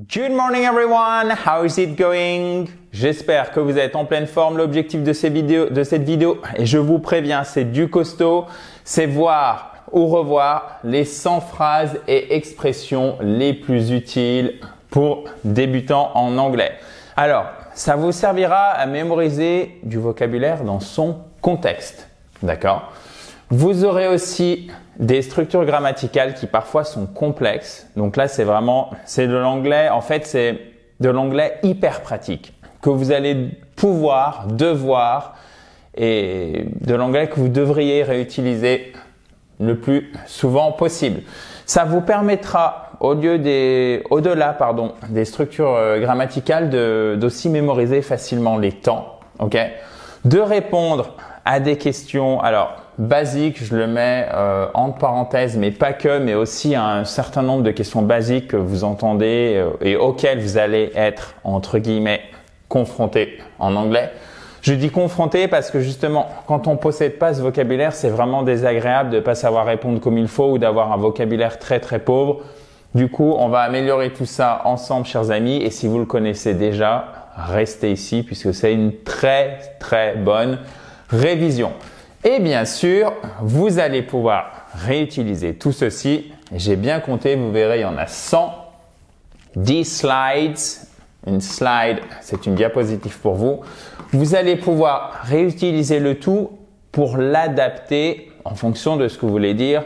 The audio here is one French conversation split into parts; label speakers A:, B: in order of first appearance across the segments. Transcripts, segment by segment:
A: Good morning everyone, how is it going? J'espère que vous êtes en pleine forme. L'objectif de cette vidéo, et je vous préviens, c'est du costaud, c'est voir ou revoir les 100 phrases et expressions les plus utiles pour débutants en anglais. Alors, ça vous servira à mémoriser du vocabulaire dans son contexte, d'accord? Vous aurez aussi des structures grammaticales qui parfois sont complexes. Donc là, c'est de l'anglais. En fait, c'est de l'anglais hyper pratique que vous allez devoir et de l'anglais que vous devriez réutiliser le plus souvent possible. Ça vous permettra, au-delà des structures grammaticales, d'aussi mémoriser facilement les temps, ok? De répondre à des questions, alors basiques, je le mets entre parenthèses, mais pas que, mais aussi un certain nombre de questions basiques que vous entendez et auxquelles vous allez être, entre guillemets, confronté en anglais. Je dis confronté parce que justement, quand on possède pas ce vocabulaire, c'est vraiment désagréable de pas savoir répondre comme il faut ou d'avoir un vocabulaire très très pauvre. Du coup, on va améliorer tout ça ensemble, chers amis, et si vous le connaissez déjà, restez ici puisque c'est une très très bonne révision. Et bien sûr, vous allez pouvoir réutiliser tout ceci. J'ai bien compté, vous verrez, il y en a 100. 10 slides. Une slide, c'est une diapositive pour vous. Vous allez pouvoir réutiliser le tout pour l'adapter en fonction de ce que vous voulez dire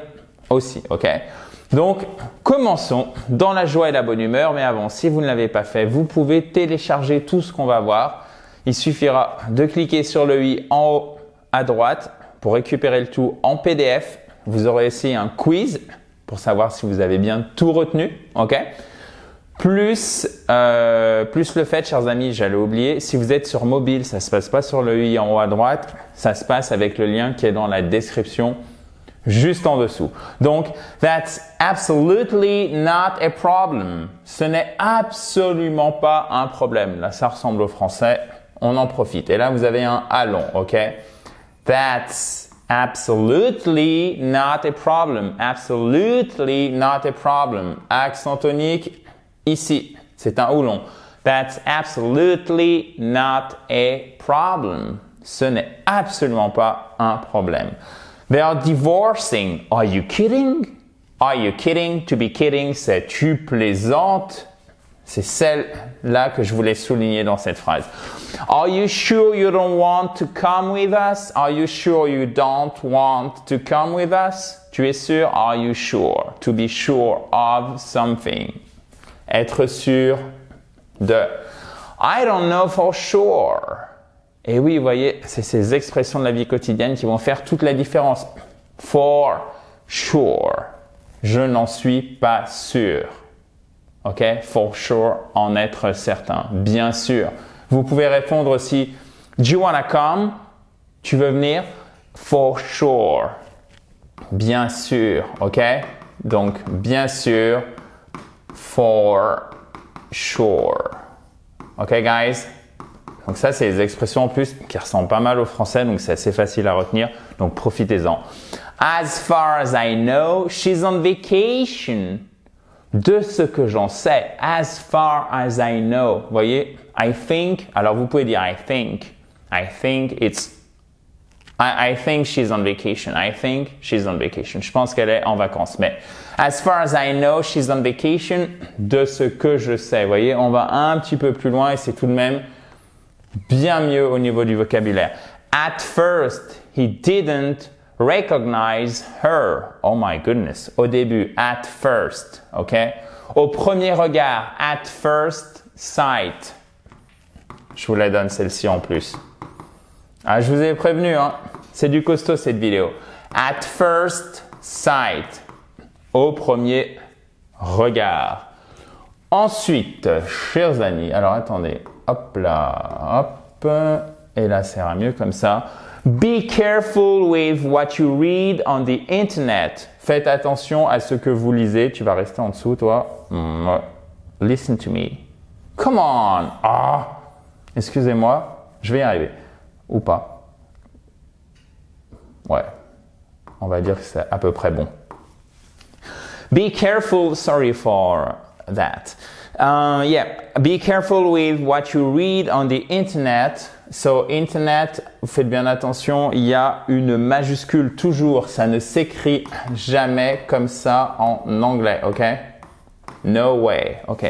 A: aussi, ok? Donc, commençons dans la joie et la bonne humeur. Mais avant, si vous ne l'avez pas fait, vous pouvez télécharger tout ce qu'on va voir. Il suffira de cliquer sur le i en haut à droite pour récupérer le tout en PDF. Vous aurez aussi un quiz pour savoir si vous avez bien tout retenu, ok? Plus le fait, chers amis, j'allais oublier, si vous êtes sur mobile, ça se passe pas sur le i en haut à droite, ça se passe avec le lien qui est dans la description juste en dessous. Donc, that's absolutely not a problem. Ce n'est absolument pas un problème. Là, ça ressemble au français. On en profite. Et là, vous avez un allons, ok? That's absolutely not a problem. Absolutely not a problem. Accent tonique ici. C'est un oulon. That's absolutely not a problem. Ce n'est absolument pas un problème. They are divorcing. Are you kidding? Are you kidding? To be kidding, c'est tu plaisantes. C'est celle-là que je voulais souligner dans cette phrase. Are you sure you don't want to come with us? Are you sure you don't want to come with us? Tu es sûr? Are you sure? To be sure of something. Être sûr de. I don't know for sure. Et oui, vous voyez, c'est ces expressions de la vie quotidienne qui vont faire toute la différence. For sure. Je n'en suis pas sûr. Ok? For sure, en être certain. Bien sûr. Vous pouvez répondre aussi, do you wanna come? Tu veux venir? For sure. Bien sûr. Ok? Donc, bien sûr. For sure. Ok, guys? Donc ça, c'est des expressions en plus qui ressemblent pas mal au français, donc c'est assez facile à retenir. Donc, profitez-en. As far as I know, she's on vacation. De ce que j'en sais, as far as I know. Vous voyez, I think, alors vous pouvez dire I think she's on vacation. I think she's on vacation. Je pense qu'elle est en vacances. Mais as far as I know, she's on vacation. De ce que je sais. Vous voyez, on va un petit peu plus loin et c'est tout de même bien mieux au niveau du vocabulaire. At first, he didn't recognize her. Oh my goodness. Au début, at first. OK? Au premier regard, at first sight. Je vous la donne celle-ci en plus. Ah, je vous ai prévenu, hein. C'est du costaud cette vidéo. At first sight. Au premier regard. Ensuite, chers amis, alors attendez. Hop là, hop. Et là, ça ira mieux comme ça. Be careful with what you read on the internet. Faites attention à ce que vous lisez. Tu vas rester en dessous, toi. Listen to me. Come on. Ah. Excusez-moi. Je vais y arriver. Ou pas. Ouais. On va dire que c'est à peu près bon. Be careful. Sorry for that. Yeah, be careful with what you read on the internet. So, internet, vous faites bien attention, il y a une majuscule toujours. Ça ne s'écrit jamais comme ça en anglais, ok? No way, ok?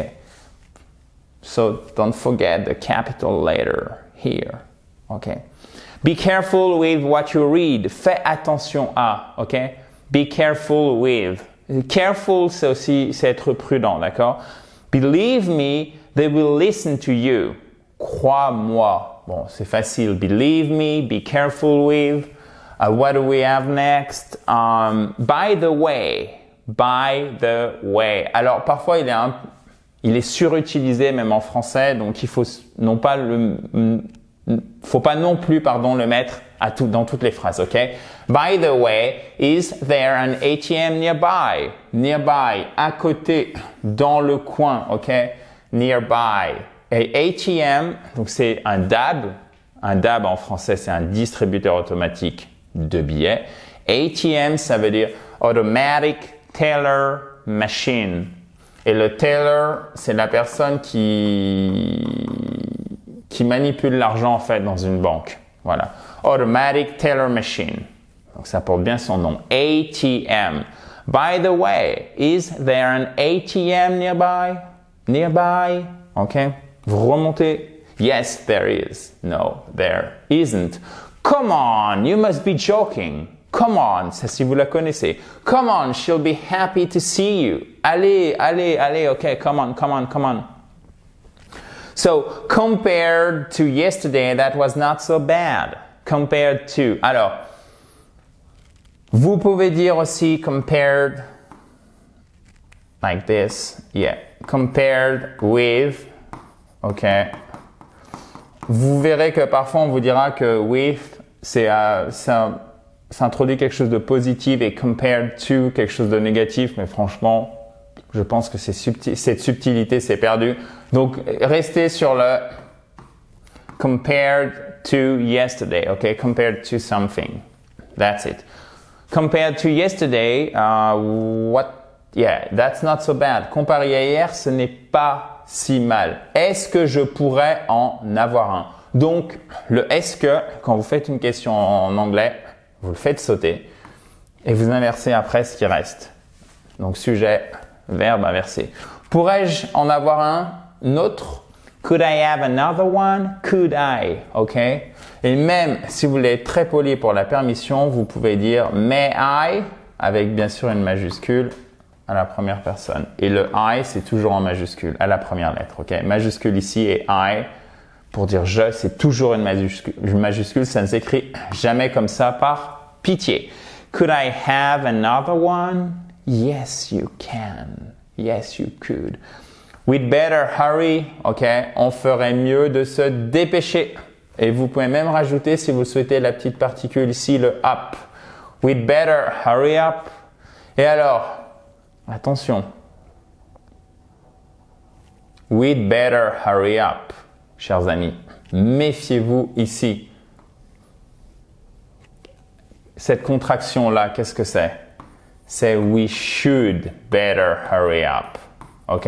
A: So, don't forget the capital letter here, ok? Be careful with what you read. Fais attention à, ok? Be careful with. Careful, c'est être prudent, d'accord? Believe me, they will listen to you. Crois-moi. Bon, c'est facile. Believe me, be careful with. What do we have next? By the way. By the way. Alors, parfois, il est surutilisé même en français, donc il faut pas non plus, le mettre dans toutes les phrases, ok? By the way, is there an ATM nearby? Nearby, à côté, dans le coin, ok? Nearby. Et ATM, donc c'est un DAB. Un DAB en français, c'est un distributeur automatique de billets. ATM, ça veut dire Automatic Teller Machine. Et le teller, c'est la personne qui manipule l'argent en fait dans une banque. Voilà. Automatic Teller Machine. Donc ça porte bien son nom. ATM. By the way, is there an ATM nearby? Nearby? Ok. Vous remontez. Yes, there is. No, there isn't. Come on, you must be joking. Come on, ça si vous la connaissez. Come on, she'll be happy to see you. Allez, ok, come on. So, compared to yesterday, that was not so bad. Compared to. Alors, vous pouvez dire aussi compared like this. Yeah. Compared with. Ok. Vous verrez que parfois on vous dira que with, ça introduit quelque chose de positif et compared to quelque chose de négatif, mais franchement, je pense que cette subtilité s'est perdue. Donc, restez sur le compared to yesterday, okay? Compared to something. That's it. Compared to yesterday, yeah, that's not so bad. Comparé à hier, ce n'est pas si mal. Est-ce que je pourrais en avoir un? Donc, le est-ce que, quand vous faites une question en anglais, vous le faites sauter et vous inversez après ce qui reste. Donc, sujet, verbe inversé. Pourrais-je en avoir un autre? Could I have another one? Could I? OK? Et même si vous voulez être très poli pour la permission, vous pouvez dire may I avec bien sûr une majuscule à la première personne. Et le I, c'est toujours en majuscule à la première lettre. OK? Majuscule ici et I pour dire je, c'est toujours une majuscule. Ça ne s'écrit jamais comme ça par pitié. Could I have another one? Yes, you can. Yes, you could. We'd better hurry. OK? On ferait mieux de se dépêcher. Et vous pouvez même rajouter, si vous le souhaitez, la petite particule ici, le up. We'd better hurry up. Et alors, attention. We'd better hurry up, chers amis. Méfiez-vous ici. Cette contraction-là, qu'est-ce que c'est? C'est we should better hurry up. OK?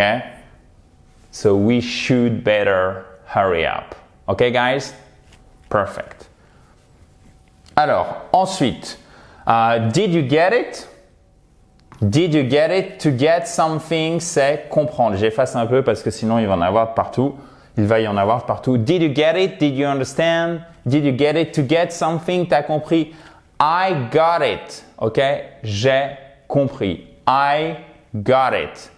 A: So we should better hurry up. OK, guys? Perfect. Alors, ensuite, did you get it? Did you get it? To get something, c'est comprendre. J'efface un peu parce que sinon il va y en avoir partout. Il va y en avoir partout. Did you get it? Did you understand? Did you get it? To get something, t'as compris? I got it. OK? J'ai compris. I got it.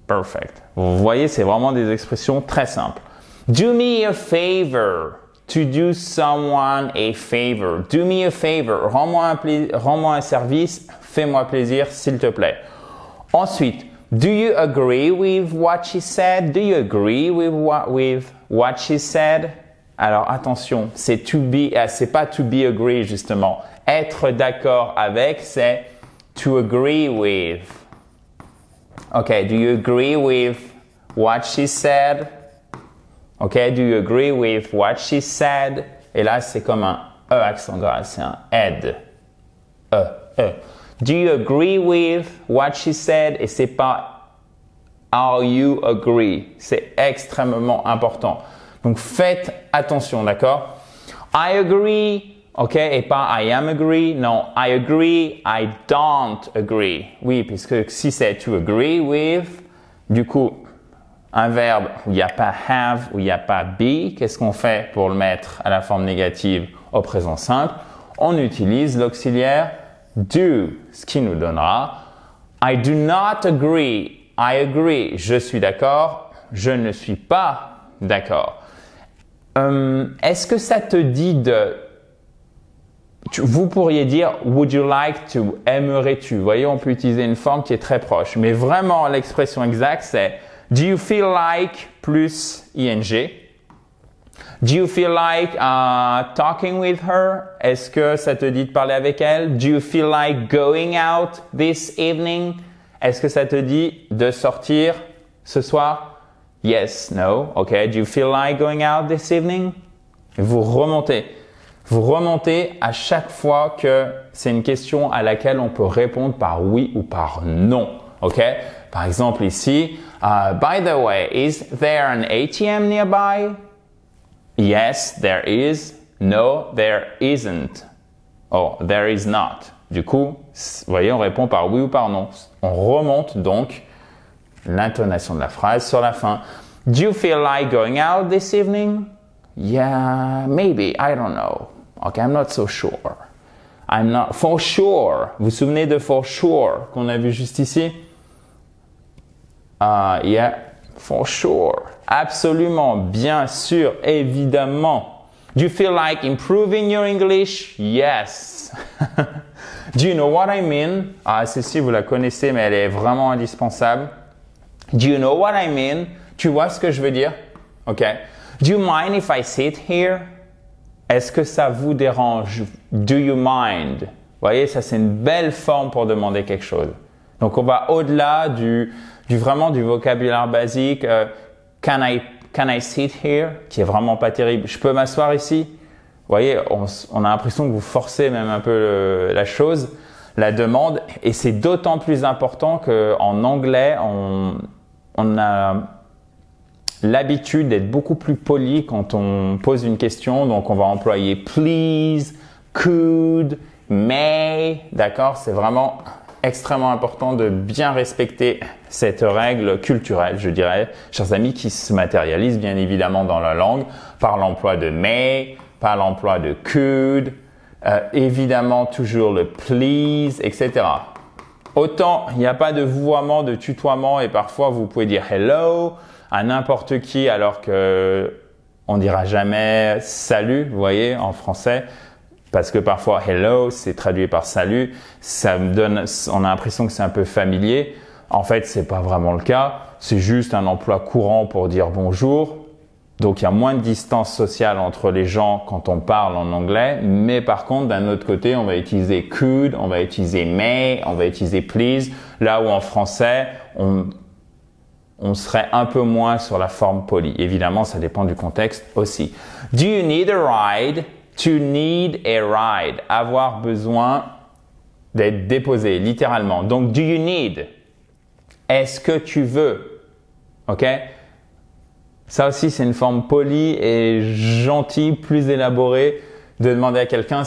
A: Perfect. Vous voyez, c'est vraiment des expressions très simples. Do me a favor. To do someone a favor. Do me a favor. Rends-moi un service. Fais-moi plaisir, s'il te plaît. Ensuite, do you agree with what she said? Do you agree with what she said? Alors attention, c'est pas to be agree justement. Être d'accord avec, c'est to agree with. Okay, do you agree with what she said? Okay, do you agree with what she said? Et là, c'est comme un E accent grave, c'est un ed. E. Do you agree with what she said? Et c'est pas Are you agree? C'est extrêmement important. Donc, faites attention, d'accord? I agree, ok? Et pas I am agree. Non, I agree, I don't agree. Oui, puisque si c'est to agree with, du coup, un verbe où il n'y a pas have, où il n'y a pas be, qu'est-ce qu'on fait pour le mettre à la forme négative au présent simple? On utilise l'auxiliaire do, ce qui nous donnera I do not agree. I agree. Je suis d'accord. Je ne suis pas d'accord. Est-ce que ça te dit de... Vous pourriez dire would you like to, aimerais-tu? Vous voyez, on peut utiliser une forme qui est très proche. Mais vraiment, l'expression exacte, c'est do you feel like plus ing. Do you feel like talking with her? Est-ce que ça te dit de parler avec elle? Do you feel like going out this evening? Est-ce que ça te dit de sortir ce soir? Yes, no, okay. Do you feel like going out this evening? Vous remontez. Vous remontez à chaque fois que c'est une question à laquelle on peut répondre par oui ou par non, ok? Par exemple ici, by the way, is there an ATM nearby? Yes, there is. No, there isn't. Oh, there is not. Du coup, vous voyez, on répond par oui ou par non. On remonte donc l'intonation de la phrase sur la fin. Do you feel like going out this evening? Yeah, maybe. I don't know. Okay, I'm not so sure. I'm not for sure. Vous vous souvenez de for sure qu'on a vu juste ici? Yeah, for sure. Absolument, bien sûr, évidemment. Do you feel like improving your English? Yes. Do you know what I mean? Celle-ci, vous la connaissez, mais elle est vraiment indispensable. Do you know what I mean? Tu vois ce que je veux dire? OK. Do you mind if I sit here? Est-ce que ça vous dérange? Do you mind? Vous voyez, ça c'est une belle forme pour demander quelque chose. Donc on va au-delà vraiment du vocabulaire basique. Can I sit here? Qui est vraiment pas terrible. Je peux m'asseoir ici? Vous voyez, on a l'impression que vous forcez même un peu la chose, la demande. Et c'est d'autant plus important qu'en anglais, on a l'habitude d'être beaucoup plus poli quand on pose une question. Donc, on va employer please, could, may. D'accord? C'est vraiment extrêmement important de bien respecter cette règle culturelle, je dirais, chers amis, qui se matérialise bien évidemment dans la langue par l'emploi de may, par l'emploi de could, évidemment toujours le please, etc. Autant il n'y a pas de vouvoiement, de tutoiement et parfois vous pouvez dire hello à n'importe qui alors que on dira jamais salut, vous voyez, en français. Parce que parfois hello c'est traduit par salut, on a l'impression que c'est un peu familier. En fait, c'est pas vraiment le cas. C'est juste un emploi courant pour dire bonjour. Donc, il y a moins de distance sociale entre les gens quand on parle en anglais. Mais par contre, d'un autre côté, on va utiliser could, on va utiliser may, on va utiliser please. Là où en français, on serait un peu moins sur la forme polie. Évidemment, ça dépend du contexte aussi. Do you need a ride? To need a ride. Avoir besoin d'être déposé, littéralement. Donc, do you need? Est-ce que tu veux? OK? Ça aussi, c'est une forme polie et gentille, plus élaborée de demander à quelqu'un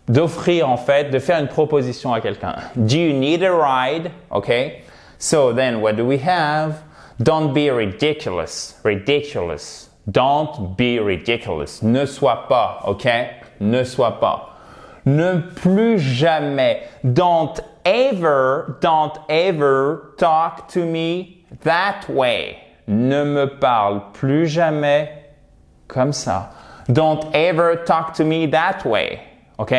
A: d'offrir en fait, de faire une proposition à quelqu'un. Do you need a ride? Okay. So then what do we have? Don't be ridiculous. Ridiculous. Don't be ridiculous. Ne sois pas, ok? Ne sois pas. Ne plus jamais. Don't ever talk to me that way. Ne me parle plus jamais comme ça. Don't ever talk to me that way. OK?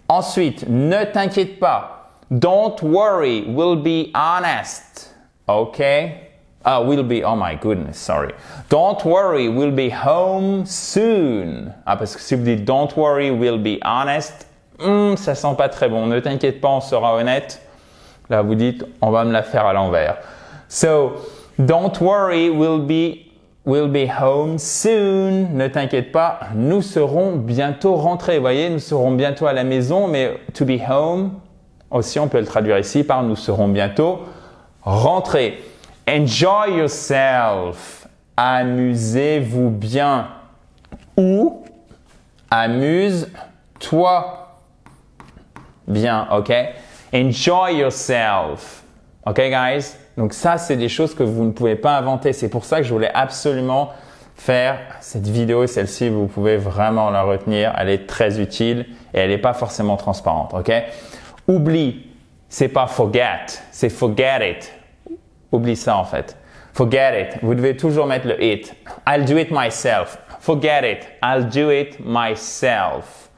A: Ensuite, ne t'inquiète pas. Don't worry, we'll be honest. OK? We'll be, oh my goodness, sorry. Don't worry, we'll be home soon. Parce que si vous dites don't worry, we'll be honest, ça sent pas très bon. Ne t'inquiète pas, on sera honnête. Là, vous dites, on va me la faire à l'envers. So, don't worry, we'll be home soon. Ne t'inquiète pas, nous serons bientôt rentrés. Vous voyez, nous serons bientôt à la maison, mais to be home, aussi on peut le traduire ici par nous serons bientôt rentrés. Enjoy yourself. Amusez-vous bien. Ou amuse-toi bien, ok? Enjoy yourself. Ok, guys? Donc ça, c'est des choses que vous ne pouvez pas inventer. C'est pour ça que je voulais absolument faire cette vidéo. Celle-ci, vous pouvez vraiment la retenir. Elle est très utile et elle n'est pas forcément transparente, ok? Oublie, c'est pas forget, c'est forget it. Oublie ça en fait. Forget it. Vous devez toujours mettre le it. I'll do it myself. Forget it. I'll do it myself.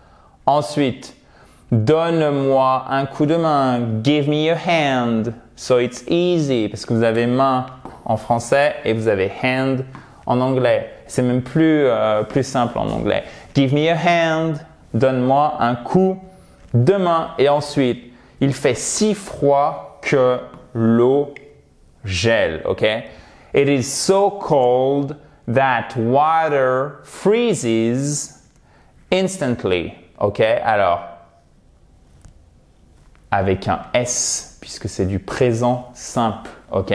A: Ensuite, donne-moi un coup de main. Give me your hand. So it's easy. Parce que vous avez main en français et vous avez hand en anglais. C'est même plus simple en anglais. Give me your hand. Donne-moi un coup de main. Et ensuite, il fait si froid que l'eau gèle. Ok? It is so cold that water freezes instantly. Ok? Alors, avec un S, puisque c'est du présent simple. Ok?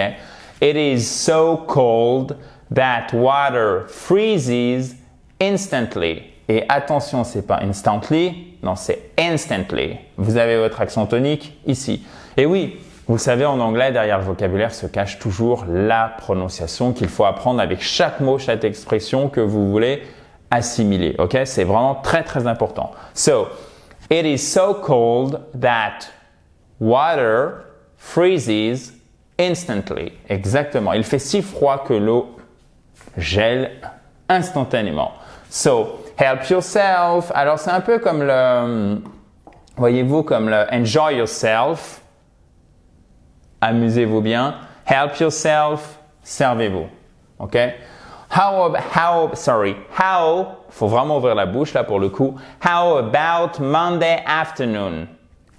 A: It is so cold that water freezes instantly. Et attention, c'est pas instantly, non, c'est instantly. Vous avez votre accent tonique ici. Et oui, vous le savez, en anglais, derrière le vocabulaire se cache toujours la prononciation qu'il faut apprendre avec chaque mot, chaque expression que vous voulez assimiler. Ok? C'est vraiment très, très important. So, it is so cold that water freezes instantly. Exactement. Il fait si froid que l'eau gèle instantanément. So, help yourself. Alors, c'est un peu comme voyez-vous, comme le enjoy yourself. Amusez-vous bien. Help yourself. Servez-vous. OK? How, faut vraiment ouvrir la bouche là pour le coup. How about Monday afternoon?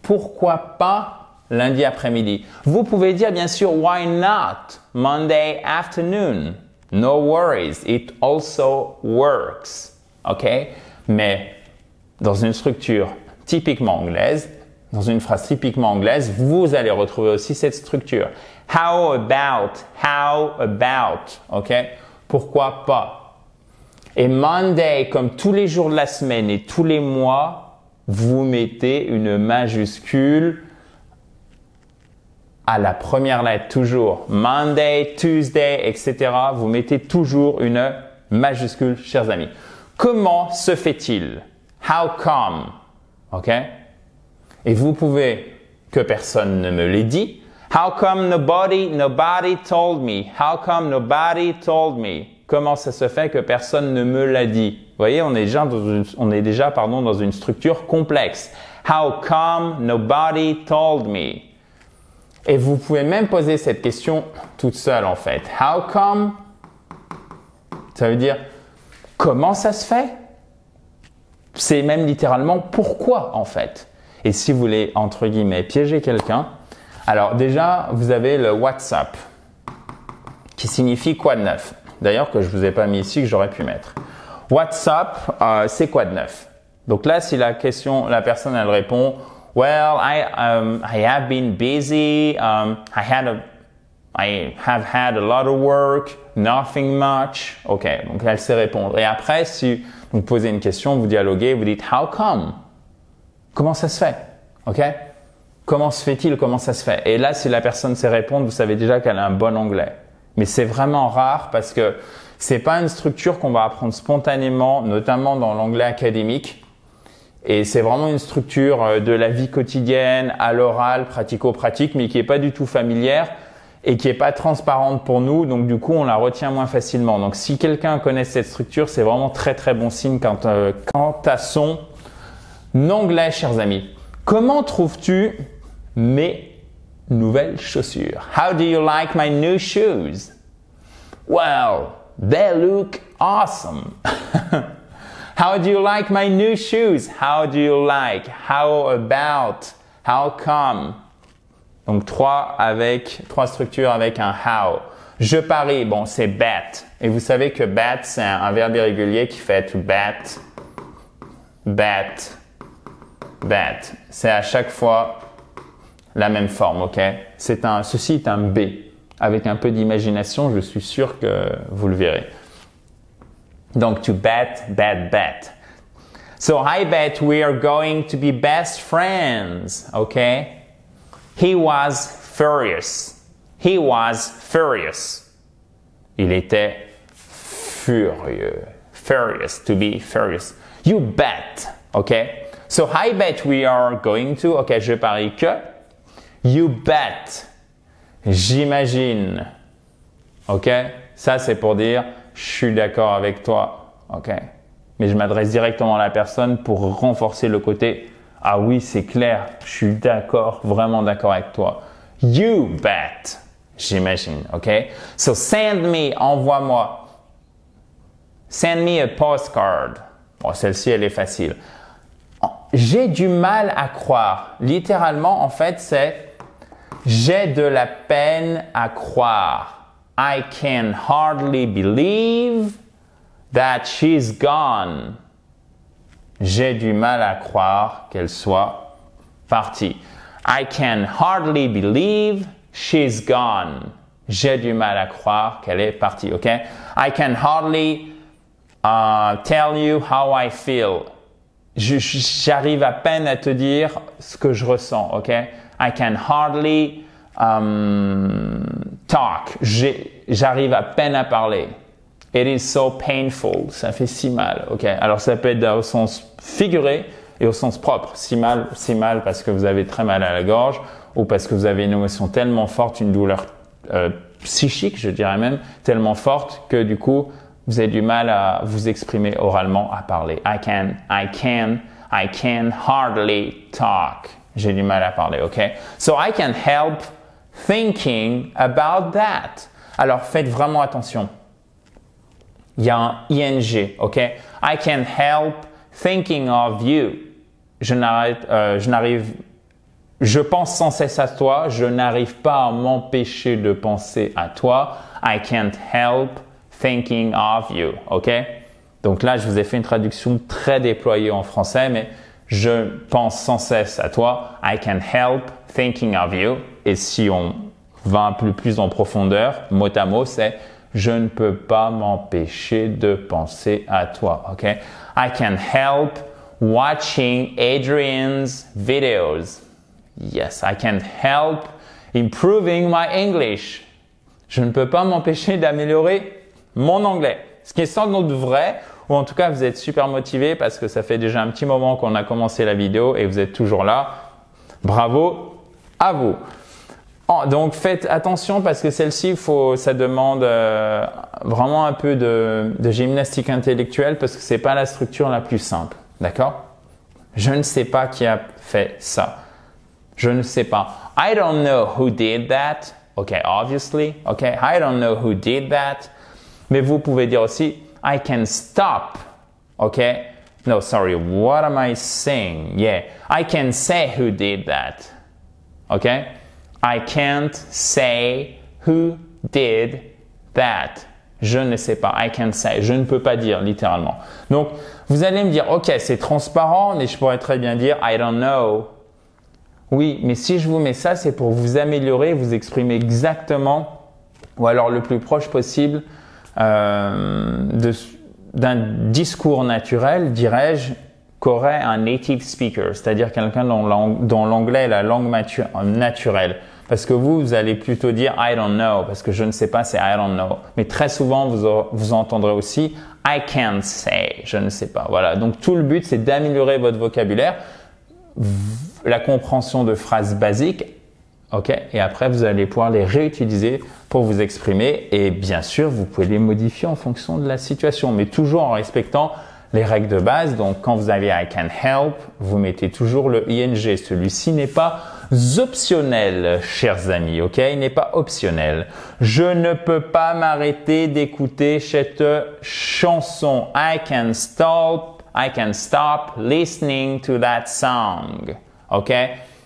A: Pourquoi pas lundi après-midi? Vous pouvez dire bien sûr, why not Monday afternoon? No worries, it also works. OK? Mais dans une structure typiquement anglaise, dans une phrase typiquement anglaise, vous allez retrouver aussi cette structure. How about? OK? Pourquoi pas? Et Monday, comme tous les jours de la semaine et tous les mois, vous mettez une majuscule à la première lettre, toujours. Monday, Tuesday, etc. Vous mettez toujours une majuscule, chers amis. Comment se fait-il? How come? OK? Et vous pouvez, que personne ne me l'ait dit. How come nobody told me? How come nobody told me? Comment ça se fait que personne ne me l'a dit? Vous voyez, on est déjà dans une structure complexe. How come nobody told me? Et vous pouvez même poser cette question toute seule en fait. How come? Ça veut dire comment ça se fait? C'est même littéralement pourquoi en fait. Et si vous voulez entre guillemets piéger quelqu'un, alors déjà vous avez le WhatsApp qui signifie quoi de neuf? D'ailleurs que je vous ai pas mis ici que j'aurais pu mettre. WhatsApp, c'est quoi de neuf? Donc là si la personne elle répond well, I have been busy. I have had a lot of work. Nothing much. OK, donc elle sait répondre. Et après, si vous posez une question, vous dialoguez, vous dites how come? Comment ça se fait? OK? Comment se fait-il? Comment ça se fait? Et là, si la personne sait répondre, vous savez déjà qu'elle a un bon anglais. Mais c'est vraiment rare parce que c'est pas une structure qu'on va apprendre spontanément, notamment dans l'anglais académique. Et c'est vraiment une structure de la vie quotidienne, à l'oral, pratico-pratique, mais qui est pas du tout familière et qui est pas transparente pour nous. Donc, du coup, on la retient moins facilement. Donc, si quelqu'un connaît cette structure, c'est vraiment très, très bon signe quant à son anglais, chers amis. Comment trouves-tu mes nouvelles chaussures? How do you like my new shoes? Well, they look awesome. How do you like my new shoes? How do you like? How about? How come? Donc trois structures avec un how. Je parie, bon c'est bet. Et vous savez que bet c'est un verbe irrégulier qui fait to bet, bet, bet. C'est à chaque fois la même forme, ok? Ceci est un B. Avec un peu d'imagination, je suis sûr que vous le verrez. Donc, to bet, bet, bet. So, I bet we are going to be best friends, okay? He was furious. He was furious. Il était furieux. Furious, to be furious. You bet, okay? So, I bet we are going to, ok, je parie que. You bet. J'imagine. Ok? Ça, c'est pour dire, je suis d'accord avec toi. Ok? Mais je m'adresse directement à la personne pour renforcer le côté, ah oui, c'est clair, je suis d'accord, vraiment d'accord avec toi. You bet. J'imagine. Ok? So, send me, envoie-moi. Send me a postcard. Bon, celle-ci, elle est facile. J'ai du mal à croire. Littéralement, en fait, c'est j'ai de la peine à croire. I can hardly believe that she's gone. J'ai du mal à croire qu'elle soit partie. I can hardly believe she's gone. J'ai du mal à croire qu'elle est partie. Ok? I can hardly tell you how I feel. J'arrive à peine à te dire ce que je ressens, ok? I can hardly talk. J'arrive à peine à parler. It is so painful. Ça fait si mal, ok? Alors ça peut être au sens figuré et au sens propre. Si mal parce que vous avez très mal à la gorge ou parce que vous avez une émotion tellement forte, une douleur psychique, je dirais même, tellement forte que du coup, vous avez du mal à vous exprimer oralement, à parler. I can hardly talk. J'ai du mal à parler, ok? So I can help thinking about that. Alors faites vraiment attention. Il y a un ing, ok? I can help thinking of you. Je pense sans cesse à toi. Je n'arrive pas à m'empêcher de penser à toi. I can't help thinking of you, ok? Donc là, je vous ai fait une traduction très déployée en français, mais je pense sans cesse à toi. I can help thinking of you. Et si on va un peu plus en profondeur, mot à mot, c'est je ne peux pas m'empêcher de penser à toi, ok? I can help watching Adrian's videos. Yes, I can help improving my English. Je ne peux pas m'empêcher d'améliorer mon anglais. Ce qui est sans doute vrai, ou en tout cas vous êtes super motivé parce que ça fait déjà un petit moment qu'on a commencé la vidéo et vous êtes toujours là. Bravo à vous. Donc faites attention parce que celle-ci, ça demande vraiment un peu de gymnastique intellectuelle parce que c'est pas la structure la plus simple. D'accord? Je ne sais pas qui a fait ça. Je ne sais pas. I don't know who did that. Okay, obviously. Okay, I don't know who did that. Mais vous pouvez dire aussi, I can stop. Okay? No, sorry. What am I saying? Yeah. I can say who did that. Okay? I can't say who did that. Je ne sais pas. I can't say. Je ne peux pas dire, littéralement. Donc, vous allez me dire, OK, c'est transparent, mais je pourrais très bien dire, I don't know. Oui, mais si je vous mets ça, c'est pour vous améliorer, vous exprimer exactement, ou alors le plus proche possible, d'un discours naturel, dirais-je, qu'aurait un native speaker, c'est-à-dire quelqu'un dont l'anglais est la langue naturelle. Parce que vous allez plutôt dire I don't know, parce que je ne sais pas, c'est I don't know. Mais très souvent, vous entendrez aussi I can't say, je ne sais pas. Voilà. Donc tout le but, c'est d'améliorer votre vocabulaire, la compréhension de phrases basiques, ok, et après vous allez pouvoir les réutiliser pour vous exprimer. Et bien sûr, vous pouvez les modifier en fonction de la situation, mais toujours en respectant les règles de base. Donc, quand vous avez I can help, vous mettez toujours le ing. Celui-ci n'est pas optionnel, chers amis, ok? Il n'est pas optionnel. Je ne peux pas m'arrêter d'écouter cette chanson. I can stop listening to that song, ok?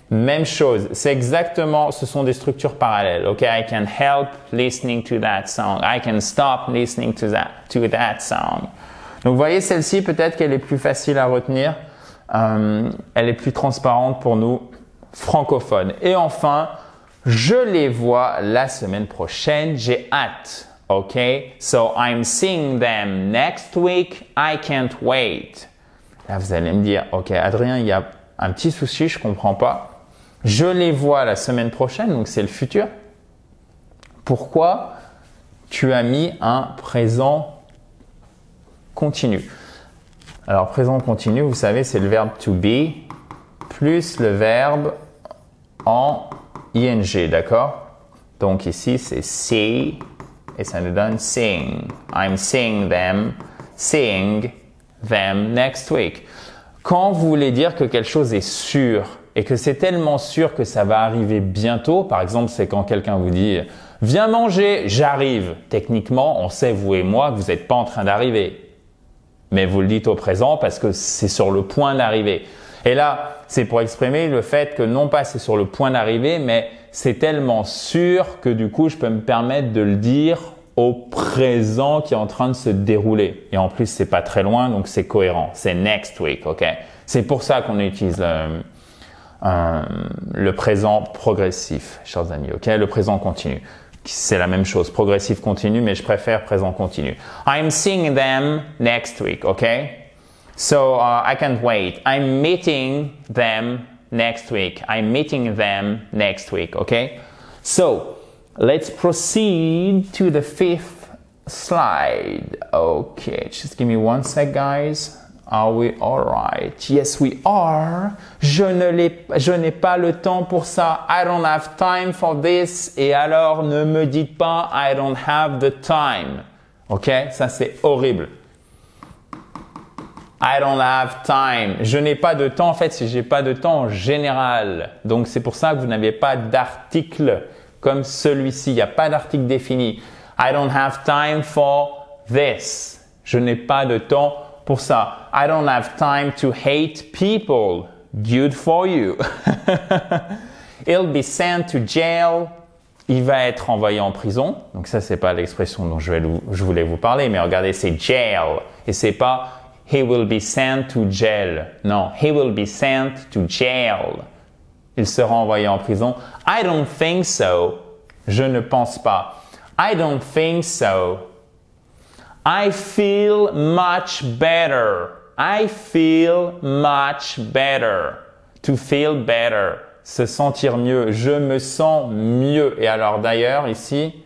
A: Même chose, c'est exactement, ce sont des structures parallèles, ok? I can help listening to that song. I can stop listening to that song. Donc, vous voyez, celle-ci, peut-être qu'elle est plus facile à retenir. Elle est plus transparente pour nous, francophones. Et enfin, Je les vois la semaine prochaine. J'ai hâte. OK? So, I'm seeing them next week. I can't wait. Là, vous allez me dire, OK, Adrien, il y a un petit souci, je comprends pas. Je les vois la semaine prochaine, donc c'est le futur. Pourquoi tu as mis un présent continu? Alors, présent continu, vous savez, c'est le verbe to be plus le verbe en ing, d'accord? Donc ici, c'est see et ça nous donne seeing. I'm seeing them next week. Quand vous voulez dire que quelque chose est sûr et que c'est tellement sûr que ça va arriver bientôt, par exemple, c'est quand quelqu'un vous dit « Viens manger, j'arrive ». Techniquement, on sait, vous et moi, que vous n'êtes pas en train d'arriver. Mais vous le dites au présent parce que c'est sur le point d'arriver. Et là, c'est pour exprimer le fait que non pas c'est sur le point d'arriver, mais c'est tellement sûr que du coup, je peux me permettre de le dire au présent qui est en train de se dérouler. Et en plus, c'est pas très loin, donc c'est cohérent. C'est next week, ok? C'est pour ça qu'on utilise le présent progressif, chers amis, ok? Le présent continu. C'est la même chose, progressif continu, mais je préfère présent continu. I'm seeing them next week, okay? So I can't wait. I'm meeting them next week. I'm meeting them next week, okay? So let's proceed to the fifth slide. Okay, just give me one sec, guys. Are we all right? Yes, we are. Je n'ai pas le temps pour ça. I don't have time for this. Et alors, ne me dites pas I don't have the time. OK? Ça, c'est horrible. I don't have time. Je n'ai pas de temps. En fait, si j'ai pas de temps en général. Donc, c'est pour ça que vous n'avez pas d'article comme celui-ci. Il n'y a pas d'article défini. I don't have time for this. Je n'ai pas de temps pour ça. I don't have time to hate people. Good for you. He'll be sent to jail. Il va être envoyé en prison. Donc ça, c'est pas l'expression dont je voulais vous parler, mais regardez, c'est jail. Et c'est pas he will be sent to jail. Non, he will be sent to jail. Il sera envoyé en prison. I don't think so. Je ne pense pas. I don't think so. I feel much better. I feel much better. To feel better. Se sentir mieux. Je me sens mieux. Et alors d'ailleurs, ici,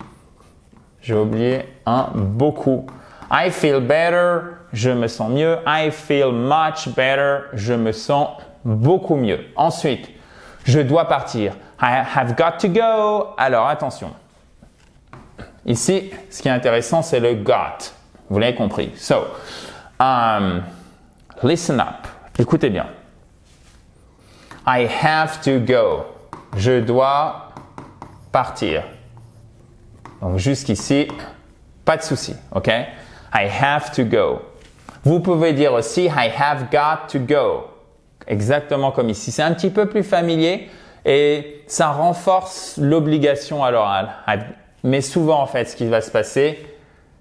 A: j'ai oublié un beaucoup. I feel better. Je me sens mieux. I feel much better. Je me sens beaucoup mieux. Ensuite, je dois partir. I have got to go. Alors attention. Ici, ce qui est intéressant, c'est le got. Vous l'avez compris. So, listen up. Écoutez bien. I have to go. Je dois partir. Donc, jusqu'ici, pas de souci. OK? I have to go. Vous pouvez dire aussi I have got to go. Exactement comme ici. C'est un petit peu plus familier et ça renforce l'obligation à l'oral. Mais souvent, en fait, ce qui va se passer,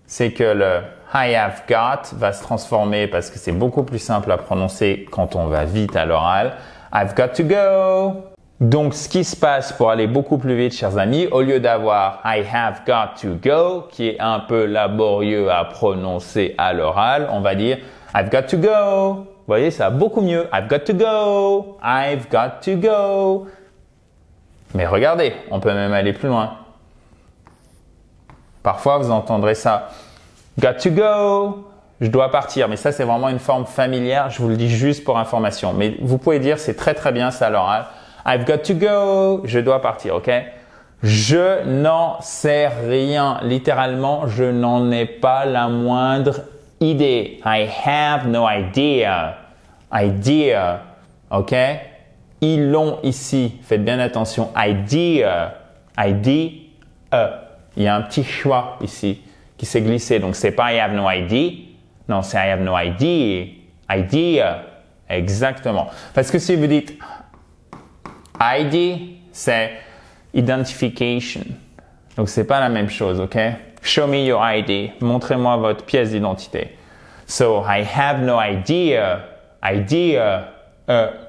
A: c'est que le I have got va se transformer parce que c'est beaucoup plus simple à prononcer quand on va vite à l'oral. I've got to go. Donc, ce qui se passe pour aller beaucoup plus vite, chers amis, au lieu d'avoir I have got to go, qui est un peu laborieux à prononcer à l'oral, on va dire I've got to go. Vous voyez, ça va beaucoup mieux. I've got to go. I've got to go. Mais regardez, on peut même aller plus loin. Parfois, vous entendrez ça. Got to go. Je dois partir. Mais ça, c'est vraiment une forme familière. Je vous le dis juste pour information. Mais vous pouvez dire, c'est très très bien ça à l'oral. I've got to go. Je dois partir, ok? Je n'en sais rien. Littéralement, je n'en ai pas la moindre idée. I have no idea. Idea, ok? Ils l'ont ici. Faites bien attention. Idea. Idea. Il y a un petit choix ici qui s'est glissé. Donc, c'est pas I have no idea. Non, c'est I have no idea. Idea. Exactement. Parce que si vous dites ID, c'est identification. Donc, c'est pas la même chose, ok? Show me your ID. Montrez-moi votre pièce d'identité. So, I have no idea. Idea.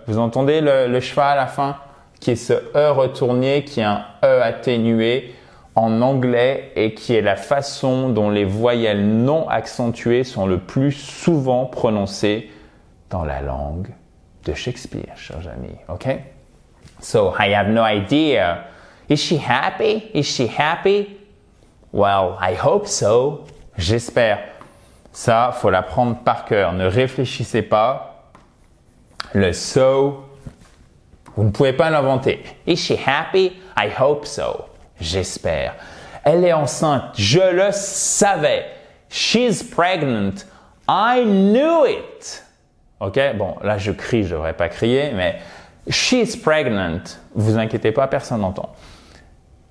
A: Vous entendez le cheval à la fin? qui est ce E retourné, qui est un E atténué en anglais et qui est la façon dont les voyelles non accentuées sont le plus souvent prononcées dans la langue de Shakespeare, chers amis. OK? So, I have no idea. Is she happy? Is she happy? Well, I hope so. J'espère. Ça, faut l'apprendre par cœur. Ne réfléchissez pas. Le so, vous ne pouvez pas l'inventer. Is she happy? I hope so. J'espère. Elle est enceinte. Je le savais. She's pregnant. I knew it. OK? Bon, là, je crie. Je devrais pas crier, mais she's pregnant. Vous inquiétez pas, personne n'entend.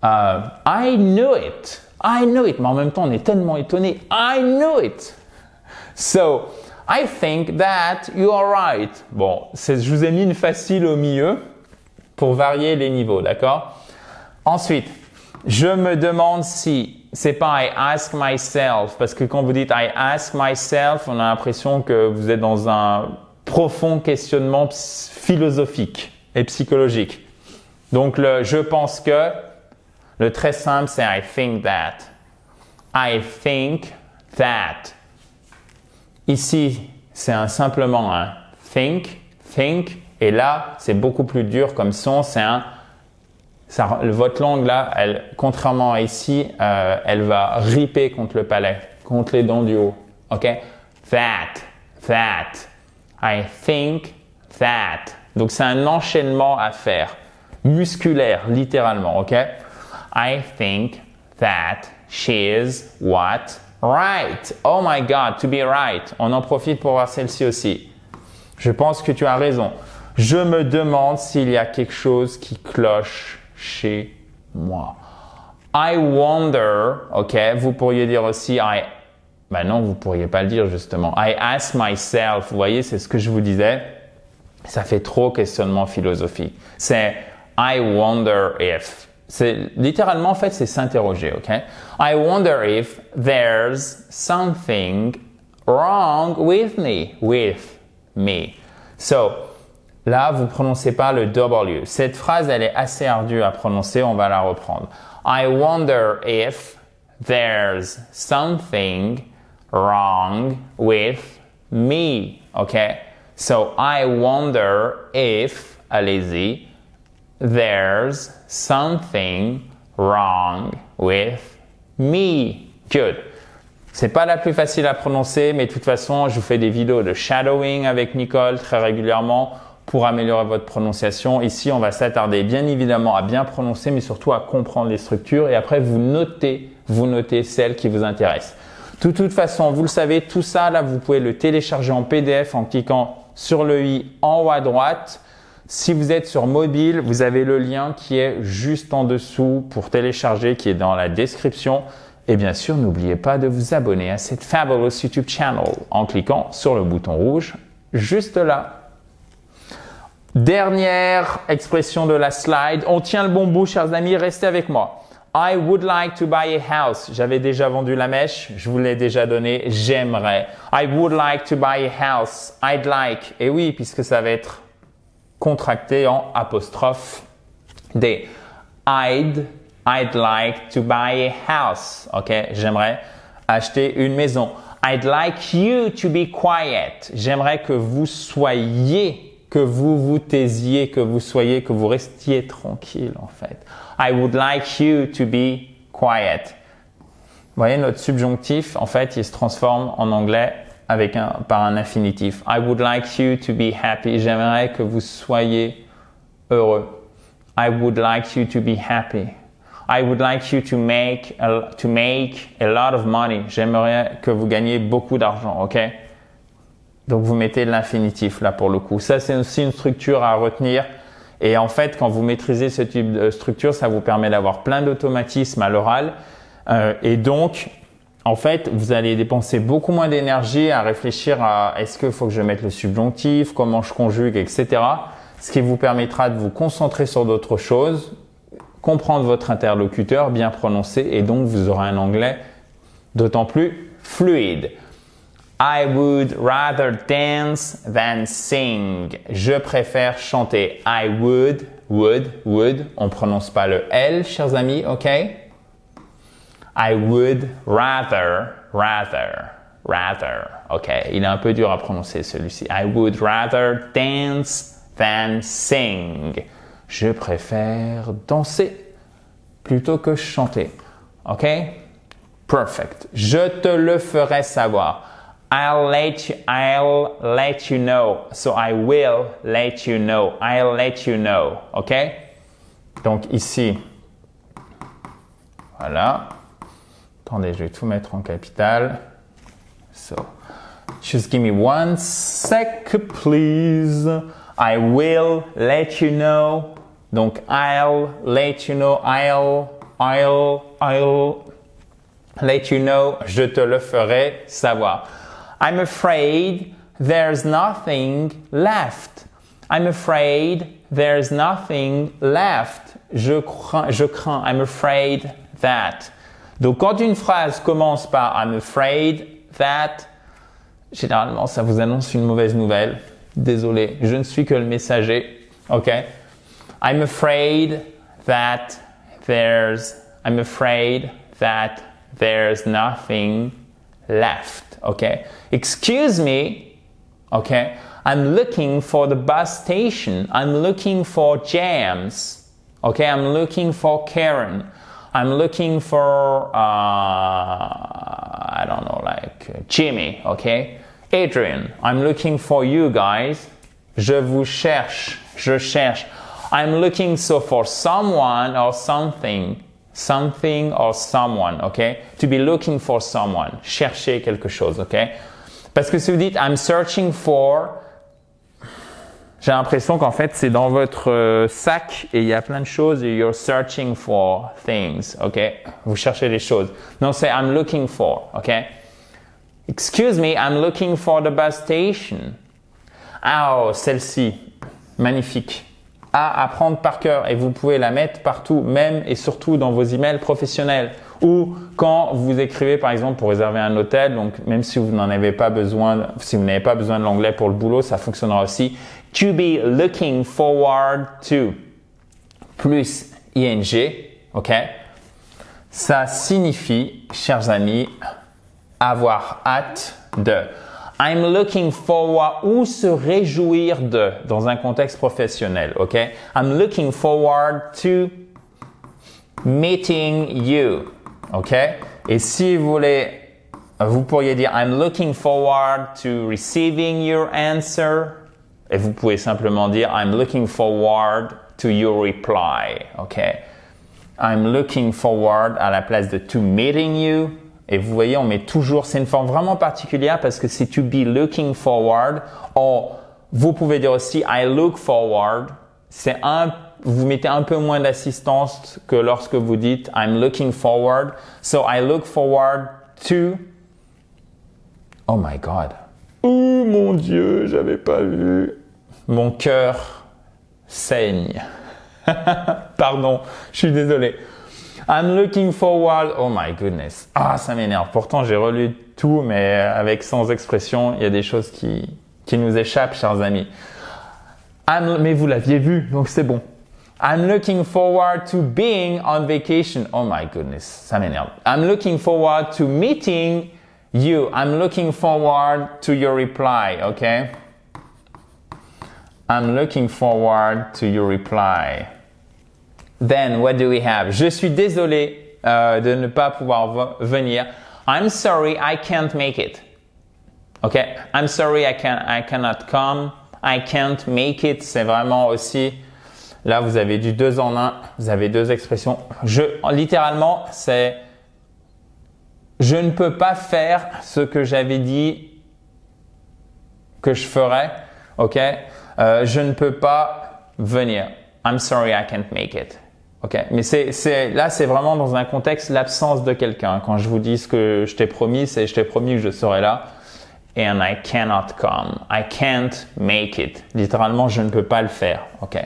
A: I knew it. I knew it. Mais en même temps, on est tellement étonné. I knew it. So, I think that you are right. Bon, je vous ai mis une facile au milieu pour varier les niveaux, d'accord? Ensuite, je me demande si c'est pas I ask myself, parce que quand vous dites I ask myself, on a l'impression que vous êtes dans un profond questionnement philosophique et psychologique. Donc, je pense que, le très simple, c'est I think that. I think that. Ici, c'est simplement un think, et là, c'est beaucoup plus dur comme son, c'est votre langue là, contrairement à ici, elle va ripper contre le palais, contre les dents du haut. OK? That. I think that. Donc, c'est un enchaînement à faire, musculaire, littéralement. OK? I think that she's what? Right. Oh my God, to be right. On en profite pour voir celle-ci aussi. Je pense que tu as raison. Je me demande s'il y a quelque chose qui cloche chez moi. I wonder, ok, vous pourriez dire aussi ben non, vous pourriez pas le dire justement. I ask myself, vous voyez, c'est ce que je vous disais. Ça fait trop questionnement philosophique. C'est I wonder if. C'est littéralement, en fait, c'est s'interroger, ok? I wonder if there's something wrong with me. So, là, vous prononcez pas le W. Cette phrase, elle est assez ardue à prononcer, on va la reprendre. I wonder if there's something wrong with me, ok? So, I wonder if, allez-y, there's something wrong with me. Good. C'est pas la plus facile à prononcer, mais de toute façon, je vous fais des vidéos de shadowing avec Nicole très régulièrement pour améliorer votre prononciation. Ici, on va s'attarder bien évidemment à bien prononcer, mais surtout à comprendre les structures et après vous notez celles qui vous intéressent. De toute façon, vous le savez, tout ça, là, vous pouvez le télécharger en PDF en cliquant sur le i en haut à droite. Si vous êtes sur mobile, vous avez le lien qui est juste en dessous pour télécharger, qui est dans la description. Et bien sûr, n'oubliez pas de vous abonner à cette fabulous YouTube channel en cliquant sur le bouton rouge juste là. Dernière expression de la slide. On tient le bon bout, chers amis, restez avec moi. I would like to buy a house. J'avais déjà vendu la mèche, je vous l'ai déjà donné. J'aimerais. I would like to buy a house. I'd like. Et oui, puisque ça va être contracté en apostrophe D. I'd like to buy a house. OK? J'aimerais acheter une maison. I'd like you to be quiet. J'aimerais que vous soyez, que vous vous taisiez, que vous restiez tranquille en fait. I would like you to be quiet. Vous voyez, notre subjonctif, en fait, il se transforme en anglais par un infinitif. I would like you to be happy. J'aimerais que vous soyez heureux. I would like you to be happy. I would like you to make a lot of money. J'aimerais que vous gagniez beaucoup d'argent, ok? Donc, vous mettez l'infinitif là pour le coup. Ça, c'est aussi une structure à retenir. Et en fait, quand vous maîtrisez ce type de structure, ça vous permet d'avoir plein d'automatismes à l'oral. Et donc, en fait, vous allez dépenser beaucoup moins d'énergie à réfléchir à est-ce qu'il faut que je mette le subjonctif, comment je conjugue, etc. Ce qui vous permettra de vous concentrer sur d'autres choses, comprendre votre interlocuteur, bien prononcer, et donc vous aurez un anglais d'autant plus fluide. I would rather dance than sing. Je préfère chanter. I would would. On prononce pas le L, chers amis, ok? I would rather. Ok, il est un peu dur à prononcer celui-ci. I would rather dance than sing. Je préfère danser plutôt que chanter. Ok? Perfect. Je te le ferai savoir. I'll let you know. So I will let you know. I'll let you know. Ok? Donc ici, voilà. Attendez, je vais tout mettre en capital. So, just give me 1 sec, please. I will let you know. Donc, I'll let you know. I'll let you know. Je te le ferai savoir. I'm afraid there's nothing left. I'm afraid there's nothing left. Je crains. I'm afraid that. Donc, quand une phrase commence par I'm afraid that, généralement, ça vous annonce une mauvaise nouvelle. Désolé, je ne suis que le messager. OK? I'm afraid that there's nothing left. OK? Excuse me. OK? I'm looking for the bus station. I'm looking for James. OK? I'm looking for Karen. I'm looking for, I don't know, like Jimmy, okay? Adrian, I'm looking for you guys. Je vous cherche, je cherche. I'm looking for someone or something or someone, okay? To be looking for someone, chercher quelque chose, okay? Parce que si vous dites I'm searching for, j'ai l'impression qu'en fait, c'est dans votre sac et il y a plein de choses et you're searching for things, ok? Vous cherchez les choses. Non, c'est I'm looking for, ok? Excuse me, I'm looking for the bus station. Ah, oh, celle-ci, magnifique. À apprendre par cœur et vous pouvez la mettre partout, même et surtout dans vos emails professionnels ou quand vous écrivez par exemple pour réserver un hôtel. Donc même si vous n'en avez pas besoin, si vous n'avez pas besoin de l'anglais pour le boulot, ça fonctionnera aussi. To be looking forward to plus ing, ok? Ça signifie, chers amis, avoir hâte de. I'm looking forward ou se réjouir de dans un contexte professionnel, ok? I'm looking forward to meeting you, ok? Et si vous voulez, vous pourriez dire I'm looking forward to receiving your answer. Et vous pouvez simplement dire I'm looking forward to your reply, ok? I'm looking forward à la place de to meeting you. Et vous voyez, on met toujours, c'est une forme vraiment particulière parce que c'est to be looking forward. Ou vous pouvez dire aussi I look forward. Vous mettez un peu moins d'assistance que lorsque vous dites I'm looking forward. So I look forward to. Oh my God. Oh mon Dieu, j'avais pas vu. Mon cœur saigne. Pardon, je suis désolé. I'm looking forward. Oh my goodness. Ah, ça m'énerve. Pourtant, j'ai relu tout, mais avec sans expression, il y a des choses qui nous échappent, chers amis. Mais vous l'aviez vu, donc c'est bon. I'm looking forward to being on vacation. Oh my goodness, ça m'énerve. I'm looking forward to meeting you. I'm looking forward to your reply, okay? I'm looking forward to your reply. Then, what do we have? Je suis désolé de ne pas pouvoir venir. I'm sorry, I can't make it. Okay? I'm sorry, I cannot come. I can't make it. C'est vraiment aussi, là, vous avez du 2 en 1. Vous avez 2 expressions. Littéralement, c'est je ne peux pas faire ce que j'avais dit que je ferais. Ok? Je ne peux pas venir. I'm sorry, I can't make it. Ok? Mais là, c'est vraiment dans un contexte l'absence de quelqu'un. Quand je vous dis ce que je t'ai promis, c'est je t'ai promis que je serai là. And I cannot come. I can't make it. Littéralement, je ne peux pas le faire. Ok?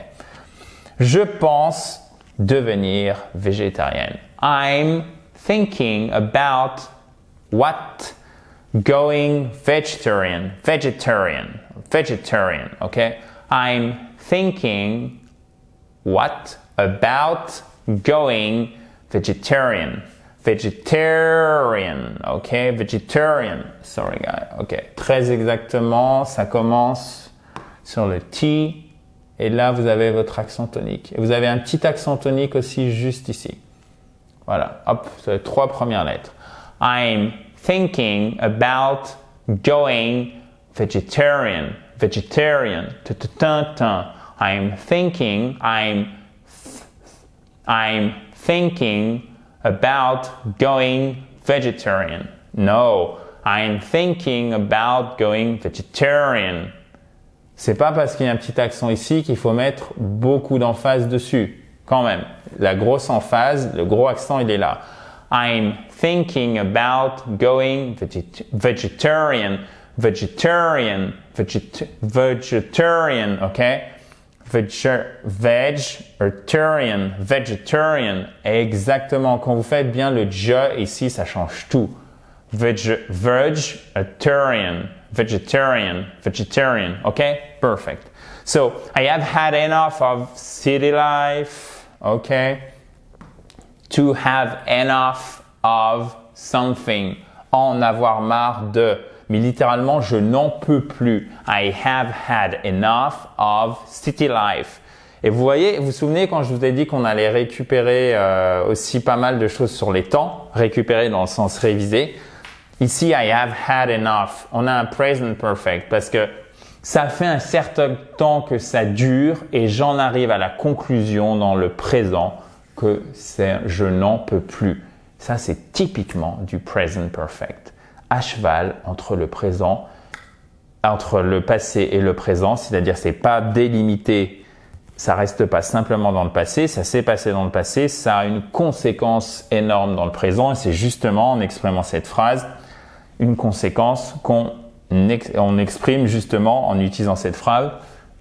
A: Je pense devenir végétarienne. I'm thinking about going vegetarian. Okay? I'm thinking What about going vegetarian? Vegetarian, ok? Vegetarian. Sorry, guys. Ok, très exactement, ça commence sur le T. Et là, vous avez votre accent tonique. Et vous avez un petit accent tonique aussi juste ici. Voilà, hop, c'est les 3 premières lettres. I'm thinking about going vegetarian. Vegetarian. I'm thinking about going vegetarian. No, I'm thinking about going vegetarian. C'est pas parce qu'il y a un petit accent ici qu'il faut mettre beaucoup d'emphase dessus. Quand même, la grosse emphase, le gros accent, il est là. I'm thinking about going vegetarian. Vegetarian, ok? Vegetarian. Exactement. Quand vous faites bien le je ici, ça change tout. Vegetarian. Okay? Perfect. So, I have had enough of city life. Okay? To have enough of something. En avoir marre de. Mais littéralement, je n'en peux plus. I have had enough of city life. Et vous voyez, vous vous souvenez quand je vous ai dit qu'on allait récupérer aussi pas mal de choses sur les temps, récupérer dans le sens révisé. Ici, I have had enough. On a un present perfect parce que ça fait un certain temps que ça dure et j'en arrive à la conclusion dans le présent que c'est je n'en peux plus. Ça, c'est typiquement du present perfect. À cheval entre le présent, entre le passé et le présent, c'est-à-dire c'est pas délimité, ça reste pas simplement dans le passé, ça s'est passé dans le passé, ça a une conséquence énorme dans le présent et c'est justement en exprimant cette phrase une conséquence qu'on exprime justement en utilisant cette phrase,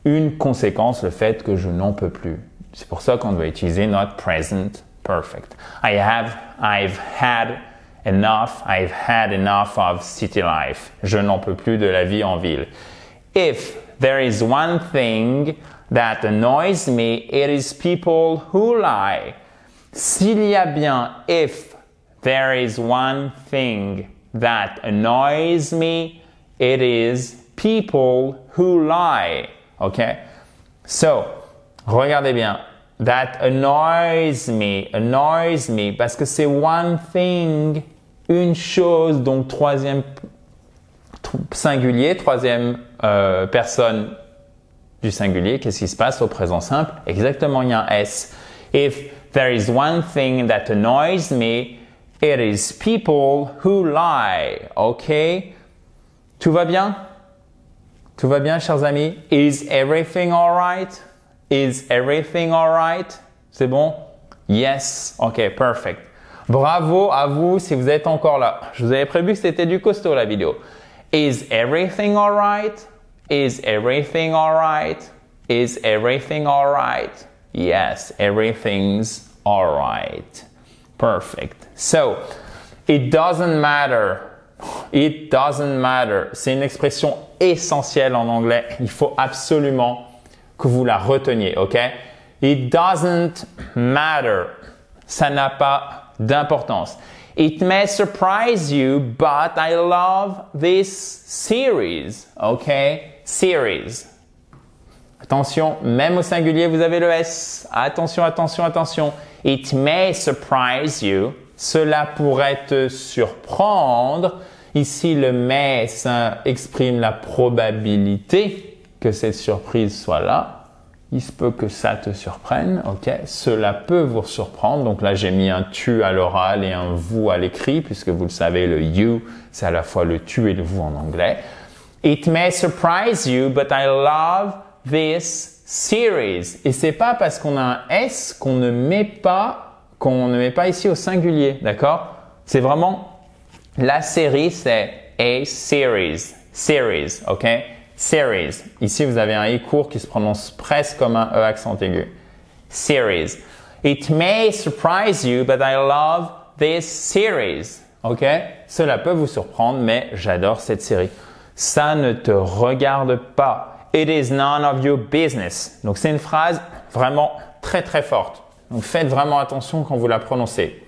A: une conséquence, le fait que je n'en peux plus. C'est pour ça qu'on doit utiliser not present perfect. I've had enough of city life. Je n'en peux plus de la vie en ville. If there is one thing that annoys me, it is people who lie. S'il y a bien, if there is one thing that annoys me, it is people who lie. Okay? So, regardez bien. That annoys me, parce que c'est one thing, une chose, donc troisième singulier, troisième personne du singulier. Qu'est-ce qui se passe au présent simple? Exactement, il y a un S. If there is one thing that annoys me, it is people who lie. OK? Tout va bien? Tout va bien, chers amis? Is everything all right? Is everything all right? C'est bon? Yes. OK, perfect. Bravo à vous si vous êtes encore là. Je vous avais prévu que c'était du costaud la vidéo. Is everything all right? Is everything all right? Is everything all right? Yes, everything's all right. Perfect. So, it doesn't matter. It doesn't matter. C'est une expression essentielle en anglais. Il faut absolument que vous la reteniez, ok? It doesn't matter. Ça n'a pas d'importance. It may surprise you, but I love this series, ok? Series. Attention, même au singulier, vous avez le S. Attention, attention, attention. It may surprise you. Cela pourrait te surprendre. Ici, le may, ça exprime la probabilité que cette surprise soit là. Il se peut que ça te surprenne, ok? Cela peut vous surprendre. Donc là, j'ai mis un tu à l'oral et un vous à l'écrit, puisque vous le savez, le you, c'est à la fois le tu et le vous en anglais. It may surprise you, but I love this series. Et c'est pas parce qu'on a un S qu'on ne met pas ici au singulier, d'accord? C'est vraiment la série, c'est a series, series, ok? Series. Ici, vous avez un i court qui se prononce presque comme un e accent aigu. Series. It may surprise you, but I love this series. Ok? Cela peut vous surprendre, mais j'adore cette série. Ça ne te regarde pas. It is none of your business. Donc, c'est une phrase vraiment très très forte. Donc faites vraiment attention quand vous la prononcez.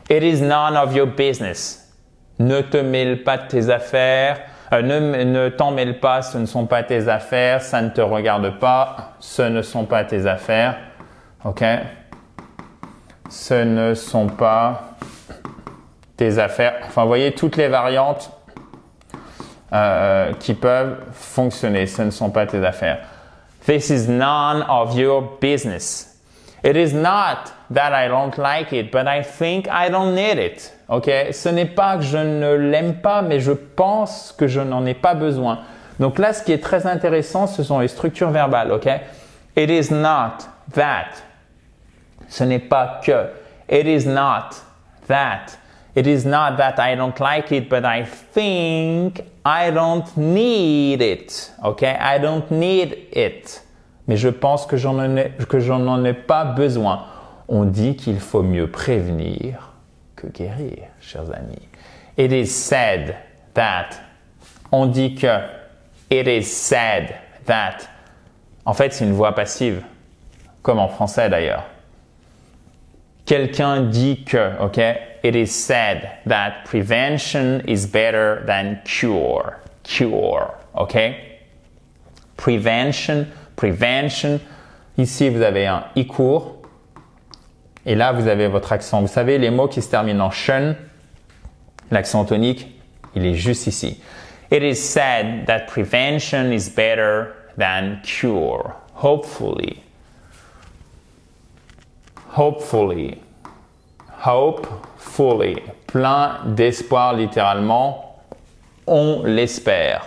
A: It is none of your business. Ne te mêle pas de tes affaires. Ne t'en mêle pas, ce ne sont pas tes affaires. Ça ne te regarde pas, ce ne sont pas tes affaires. Ok? Ce ne sont pas tes affaires. Enfin, vous voyez toutes les variantes qui peuvent fonctionner. Ce ne sont pas tes affaires. This is none of your business. It is not that I don't like it, but I think I don't need it. Ok? Ce n'est pas que je ne l'aime pas, mais je pense que je n'en ai pas besoin. Donc là, ce qui est très intéressant, ce sont les structures verbales. Ok? It is not that. Ce n'est pas que. It is not that. It is not that I don't like it, but I think I don't need it. Okay? I don't need it. Mais je pense que j'en en ai pas besoin. On dit qu'il faut mieux prévenir que guérir, chers amis. It is said that. On dit que. It is said that. En fait, c'est une voix passive, comme en français d'ailleurs. Quelqu'un dit que, ok? It is said that prevention is better than cure. Cure, ok? Prevention. Ici, vous avez un i court. Et là, vous avez votre accent. Vous savez, les mots qui se terminent en chen, l'accent tonique, il est juste ici. It is said that prevention is better than cure. Hopefully. Plein d'espoir, littéralement. On l'espère.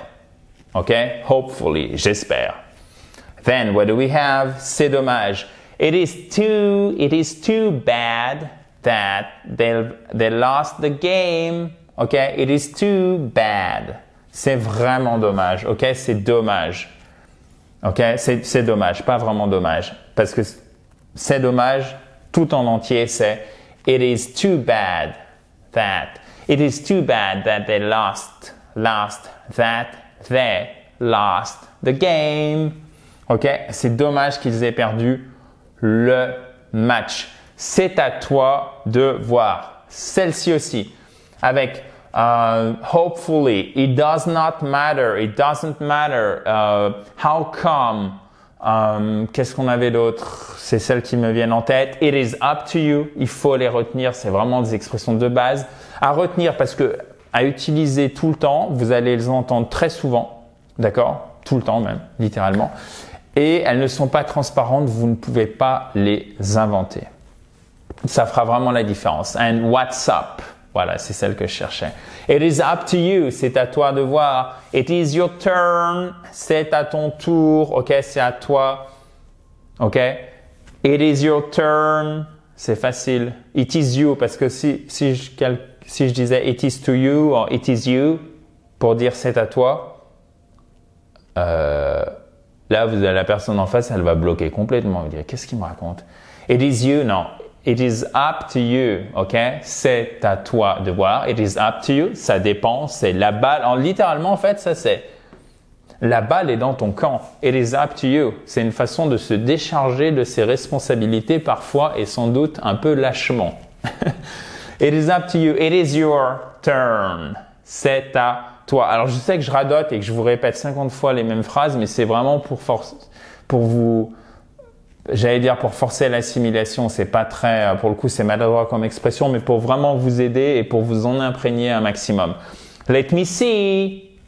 A: OK? Hopefully, j'espère. Then, what do we have? C'est dommage. It is too bad that they lost the game. OK? It is too bad. C'est vraiment dommage. OK? C'est dommage. OK? C'est dommage. Pas vraiment dommage. Parce que c'est dommage, tout en entier, c'est It is too bad that. It is too bad that they lost the game. OK? C'est dommage qu'ils aient perdu le match. C'est à toi de voir. Celle-ci aussi. Avec hopefully, it does not matter. It doesn't matter. How come? Qu'est-ce qu'on avait d'autre? C'est celles qui me viennent en tête. It is up to you. Il faut les retenir. C'est vraiment des expressions de base. À retenir parce que à utiliser tout le temps, vous allez les entendre très souvent. D'accord? Tout le temps même, littéralement. Et elles ne sont pas transparentes. Vous ne pouvez pas les inventer. Ça fera vraiment la différence. And what's up? Voilà, c'est celle que je cherchais. It is up to you. C'est à toi de voir. It is your turn. C'est à ton tour. OK, c'est à toi. OK? It is your turn. C'est facile. It is you. Parce que si je disais it is to you ou it is you pour dire c'est à toi, là, vous avez la personne en face, elle va bloquer complètement. Elle va dire qu'est-ce qu'il me raconte? It is you. Non. It is up to you, ok? C'est à toi de voir. It is up to you. Ça dépend. C'est la balle. Littéralement, en fait, ça c'est la balle est dans ton camp. It is up to you. C'est une façon de se décharger de ses responsabilités parfois et sans doute un peu lâchement. It is up to you. It is your turn. C'est à toi. Alors, je sais que je radote et que je vous répète 50 fois les mêmes phrases, mais c'est vraiment pour vous. J'allais dire pour forcer l'assimilation, c'est pas très, pour le coup c'est maladroit comme expression, mais pour vraiment vous aider et pour vous en imprégner un maximum. Let me see.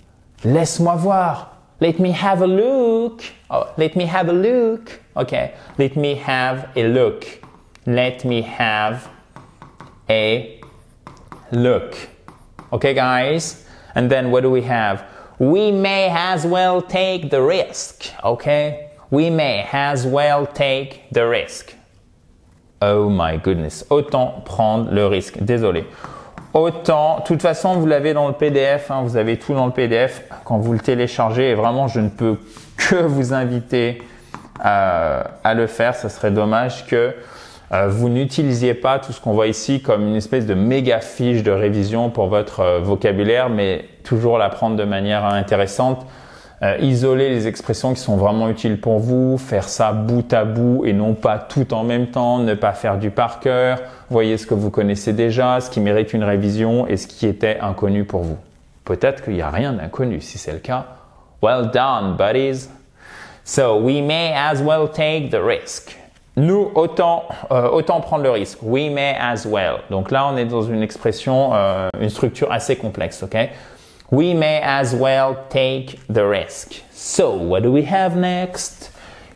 A: Laisse-moi voir. Let me have a look. Oh, let me have a look. Okay. Let me have a look. Let me have a look. Okay, guys? And then what do we have? We may as well take the risk. Okay? We may as well take the risk. Oh my goodness. Autant prendre le risque. Désolé. Autant, de toute façon, vous l'avez dans le PDF. Hein, vous avez tout dans le PDF quand vous le téléchargez. Et vraiment, je ne peux que vous inviter à le faire. Ça serait dommage que vous n'utilisiez pas tout ce qu'on voit ici comme une espèce de méga fiche de révision pour votre vocabulaire, mais toujours l'apprendre de manière intéressante. isoler les expressions qui sont vraiment utiles pour vous, faire ça bout à bout et non pas tout en même temps, ne pas faire du par cœur, voyez ce que vous connaissez déjà, ce qui mérite une révision et ce qui était inconnu pour vous. Peut-être qu'il n'y a rien d'inconnu. Si c'est le cas, well done, buddies. So, we may as well take the risk. Nous, autant prendre le risque. We may as well. Donc là, on est dans une expression, une structure assez complexe, ok? We may as well take the risk. So, what do we have next?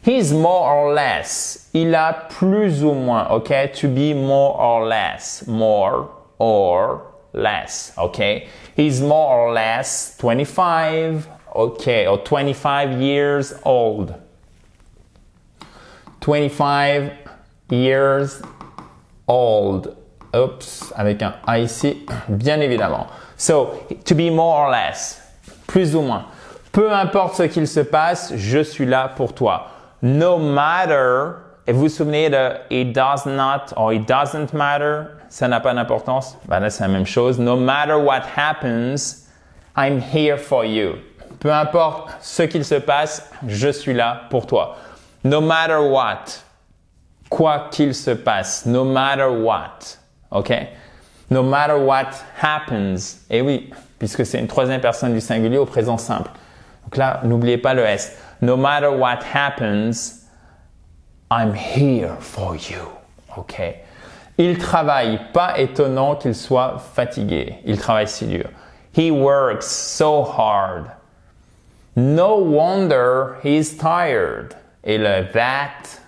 A: He's more or less. Il a plus ou moins, ok? To be more or less. More or less, ok? He's more or less 25, okay, or 25 years old. 25 years old. Oups, avec un A ici, bien évidemment. So, to be more or less, plus ou moins. Peu importe ce qu'il se passe, je suis là pour toi. No matter, et vous vous souvenez de it does not or it doesn't matter, ça n'a pas d'importance. Ben là, c'est la même chose. No matter what happens, I'm here for you. Peu importe ce qu'il se passe, je suis là pour toi. No matter what, quoi qu'il se passe, no matter what, ok? No matter what happens, et oui, puisque c'est une troisième personne du singulier au présent simple. Donc là, n'oubliez pas le S. No matter what happens, I'm here for you, ok? Il travaille, pas étonnant qu'il soit fatigué. Il travaille si dur. He works so hard. No wonder he's tired. Et le that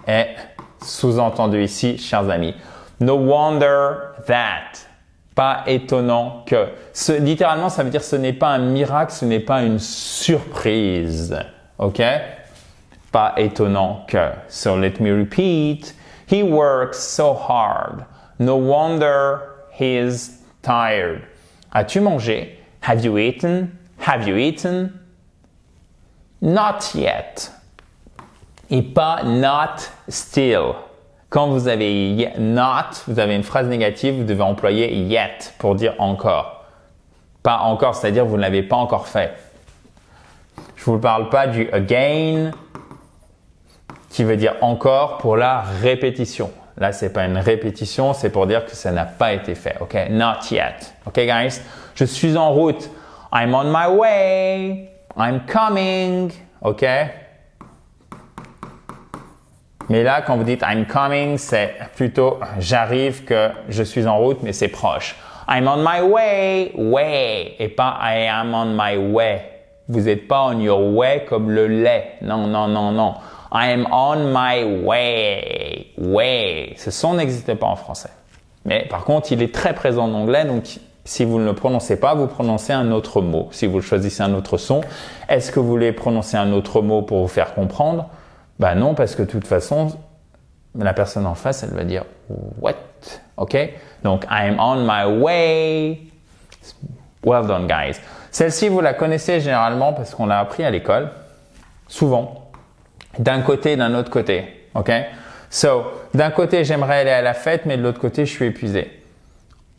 A: est sous-entendu ici, chers amis. No wonder that. Pas étonnant que. Littéralement, ça veut dire ce n'est pas un miracle, ce n'est pas une surprise. OK? Pas étonnant que. So let me repeat. He works so hard. No wonder he's tired. As-tu mangé? Have you eaten? Have you eaten? Not yet. Et pas not still. Quand vous avez not, vous avez une phrase négative, vous devez employer yet pour dire encore. Pas encore, c'est-à-dire vous ne l'avez pas encore fait. Je ne vous parle pas du again, qui veut dire encore pour la répétition. Là, c'est pas une répétition, c'est pour dire que ça n'a pas été fait. OK? Not yet. OK, guys? Je suis en route. I'm on my way. I'm coming. OK? Mais là, quand vous dites I'm coming, c'est plutôt j'arrive que je suis en route, mais c'est proche. I'm on my way, et pas I am on my way. Vous n'êtes pas on your way comme le lait. Non, non, non, non. I am on my way. Ce son n'existe pas en français. Mais par contre, il est très présent en anglais, donc si vous ne le prononcez pas, vous prononcez un autre mot. Si vous choisissez un autre son, est-ce que vous voulez prononcer un autre mot pour vous faire comprendre? Ben non, parce que de toute façon, la personne en face, elle va dire what? OK? Donc, I am on my way. Well done, guys. Celle-ci, vous la connaissez généralement parce qu'on l'a appris à l'école, souvent, d'un côté et d'un autre côté. OK? So, d'un côté, j'aimerais aller à la fête, mais de l'autre côté, je suis épuisé.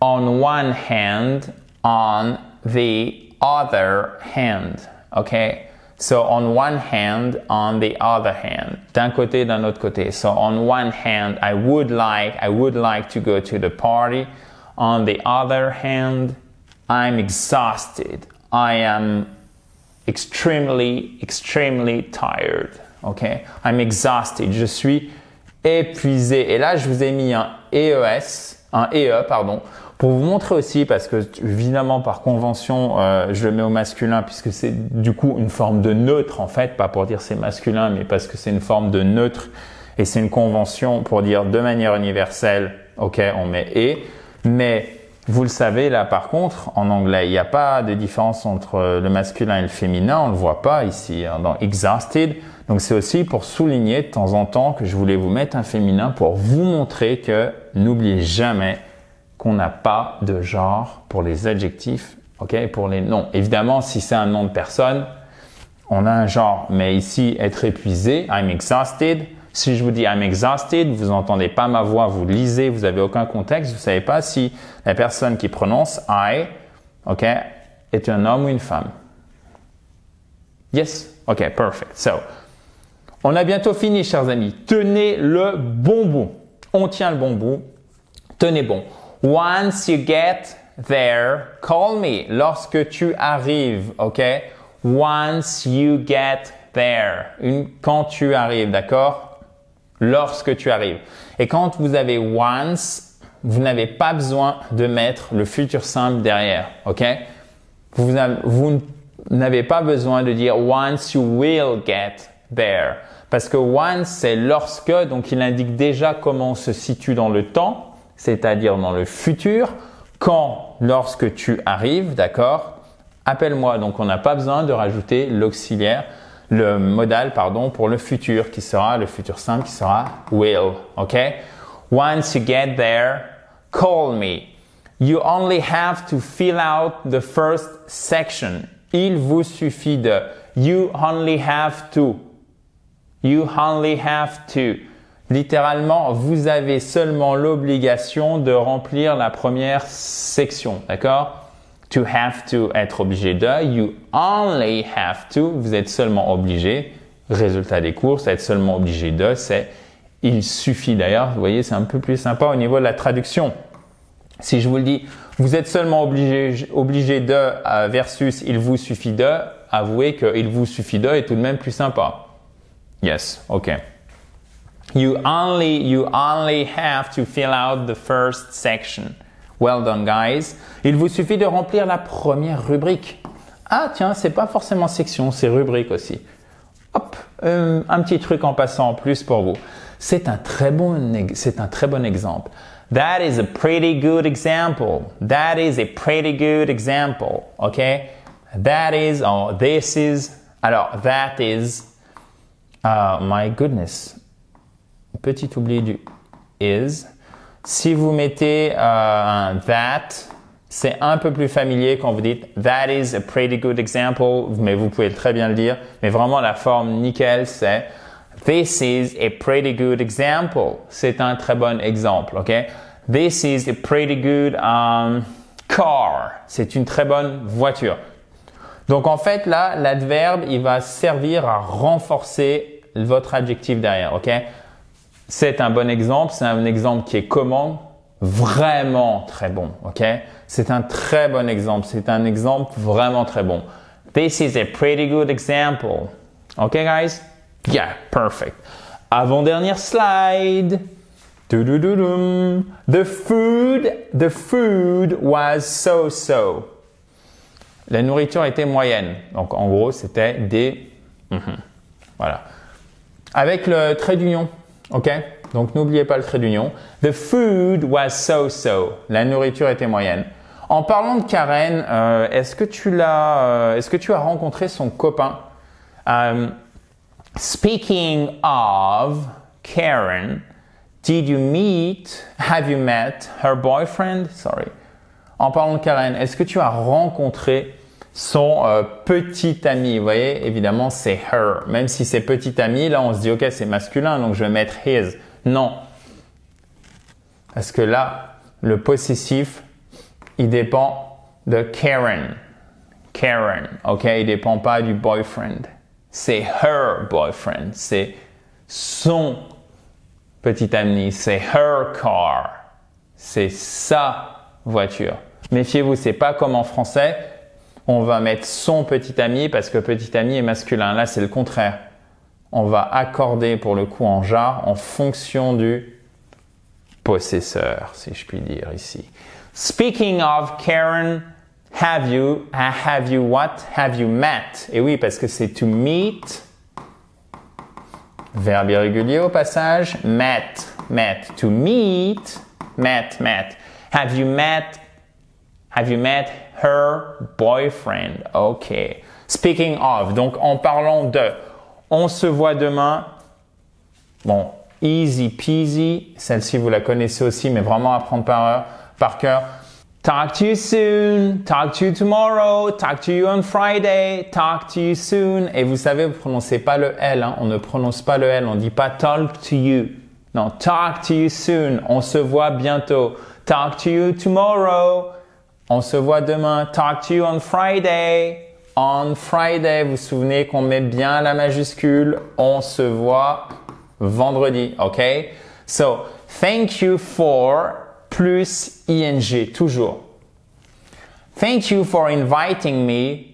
A: On one hand, on the other hand. OK? So, on one hand, on the other hand. D'un côté, d'un autre côté. So, on one hand, I would like to go to the party. On the other hand, I'm exhausted. I am extremely tired. Okay? I'm exhausted. Je suis épuisé. Et là, je vous ai mis un EE, pour vous montrer aussi, parce que évidemment par convention, je le mets au masculin puisque c'est du coup une forme de neutre en fait, pas pour dire c'est masculin, mais parce que c'est une forme de neutre et c'est une convention pour dire de manière universelle, ok, on met et, mais vous le savez là par contre, en anglais, il n'y a pas de différence entre le masculin et le féminin, on le voit pas ici hein, dans exhausted. Donc c'est aussi pour souligner de temps en temps que je voulais vous mettre un féminin pour vous montrer que n'oubliez jamais qu'on n'a pas de genre pour les adjectifs, ok, pour les noms. Évidemment, si c'est un nom de personne, on a un genre. Mais ici, être épuisé, I'm exhausted. Si je vous dis I'm exhausted, vous n'entendez pas ma voix, vous lisez, vous n'avez aucun contexte, vous ne savez pas si la personne qui prononce I, ok, est un homme ou une femme. Yes? OK, perfect. So, on a bientôt fini, chers amis. Tenez le bon bout. On tient le bon bout. Tenez bon. Once you get there, call me. Lorsque tu arrives, OK? Once you get there. Quand tu arrives, d'accord? Lorsque tu arrives. Et quand vous avez once, vous n'avez pas besoin de mettre le futur simple derrière, OK? Vous n'avez pas besoin de dire once you will get there. Parce que once, c'est lorsque, donc il indique déjà comment on se situe dans le temps, c'est-à-dire dans le futur. Quand, lorsque tu arrives, d'accord? Appelle-moi. Donc, on n'a pas besoin de rajouter l'auxiliaire, le modal, pardon, pour le futur qui sera, le futur simple qui sera will. OK? Once you get there, call me. You only have to fill out the first section. Il vous suffit de. You only have to. You only have to. Littéralement, vous avez seulement l'obligation de remplir la première section. D'accord? To have to, être obligé de. You only have to, vous êtes seulement obligé. Résultat des courses, être seulement obligé de, c'est il suffit. D'ailleurs, vous voyez, c'est un peu plus sympa au niveau de la traduction. Si je vous le dis, vous êtes seulement obligé de versus il vous suffit de, avouez que il vous suffit de est tout de même plus sympa. Yes, okay. You only have to fill out the first section. Well done, guys. Il vous suffit de remplir la première rubrique. Ah, tiens, c'est pas forcément section, c'est rubrique aussi. Hop, un petit truc en passant en plus pour vous. C'est un très bon exemple. That is a pretty good example. That is a pretty good example. Okay? That is, or this is. Alors, that is. My goodness. Petit oubli du is. Si vous mettez un that, c'est un peu plus familier quand vous dites that is a pretty good example, mais vous pouvez très bien le dire. Mais vraiment, la forme nickel, c'est this is a pretty good example. C'est un très bon exemple, ok? This is a pretty good car. C'est une très bonne voiture. Donc en fait, là, l'adverbe, il va servir à renforcer votre adjectif derrière, ok? C'est un bon exemple, c'est un exemple qui est comment? Vraiment très bon, ok? C'est un très bon exemple, c'est un exemple vraiment très bon. This is a pretty good example. Okay, guys? Yeah, perfect. Avant-dernière slide. The food was so-so. La nourriture était moyenne. Donc, en gros, c'était des... Voilà. Avec le trait d'union. OK? Donc, n'oubliez pas le trait d'union. The food was so-so. La nourriture était moyenne. En parlant de Karen, est-ce que tu as rencontré son copain? Speaking of Karen, have you met her boyfriend? Sorry. En parlant de Karen, est-ce que tu as rencontré son petit ami? Vous voyez, évidemment, c'est her. Même si c'est petit ami, là, on se dit, OK, c'est masculin, donc je vais mettre his. Non. Parce que là, le possessif, il dépend de Karen. Karen, OK? Il dépend pas du boyfriend. C'est her boyfriend. C'est son petit ami. C'est her car. C'est sa voiture. Méfiez-vous, c'est pas comme en français. On va mettre son petit ami parce que petit ami est masculin. Là, c'est le contraire. On va accorder pour le coup en jar en fonction du possesseur, si je puis dire ici. Speaking of Karen, have you what? Have you met? Et oui, parce que c'est to meet. Verbe irrégulier au passage. Met. To meet. Met. Have you met her boyfriend? OK. Speaking of, donc en parlant de, on se voit demain. Bon, easy peasy. Celle-ci, vous la connaissez aussi, mais vraiment à prendre par cœur. Talk to you soon. Talk to you tomorrow. Talk to you on Friday. Talk to you soon. Et vous savez, vous ne prononcez pas le L. Hein. On ne prononce pas le L. On ne dit pas talk to you. Non, talk to you soon. On se voit bientôt. Talk to you tomorrow. On se voit demain. Talk to you on Friday. on Friday. Vous vous souvenez qu'on met bien la majuscule. On se voit vendredi, ok? So, thank you for plus ing, toujours. Thank you for inviting me.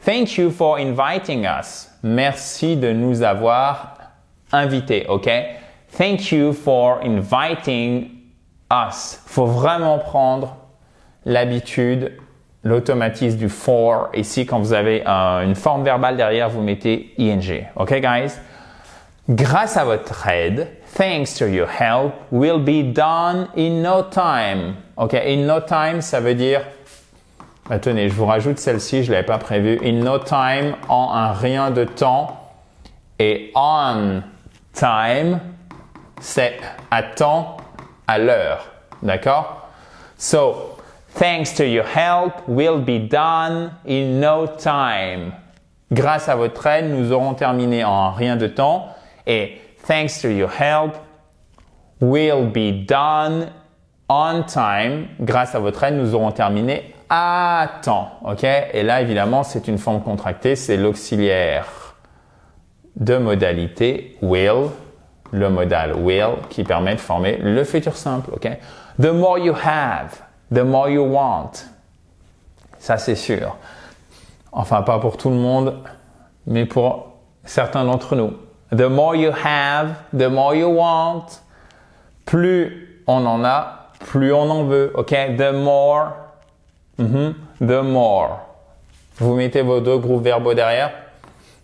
A: Thank you for inviting us. Merci de nous avoir invités, ok? Thank you for inviting us. Faut vraiment prendre l'habitude, l'automatisme du for. Ici, quand vous avez une forme verbale derrière, vous mettez ing. Ok, guys? Grâce à votre aide, thanks to your help, will be done in no time. Ok, in no time, ça veut dire, tenez, je vous rajoute celle-ci, je ne l'avais pas prévu. In no time, en un rien de temps. Et on time, c'est à temps, à l'heure. D'accord? So, thanks to your help, will be done in no time. Grâce à votre aide, nous aurons terminé en rien de temps. Et thanks to your help, will be done on time. Grâce à votre aide, nous aurons terminé à temps. Ok? Et là, évidemment, c'est une forme contractée, c'est l'auxiliaire de modalité will, le modal will, qui permet de former le futur simple. Ok? The more you have, the more you want. Ça, c'est sûr. Enfin, pas pour tout le monde, mais pour certains d'entre nous. The more you have, the more you want. Plus on en a, plus on en veut. Ok? The more. The more. Vous mettez vos deux groupes verbaux derrière.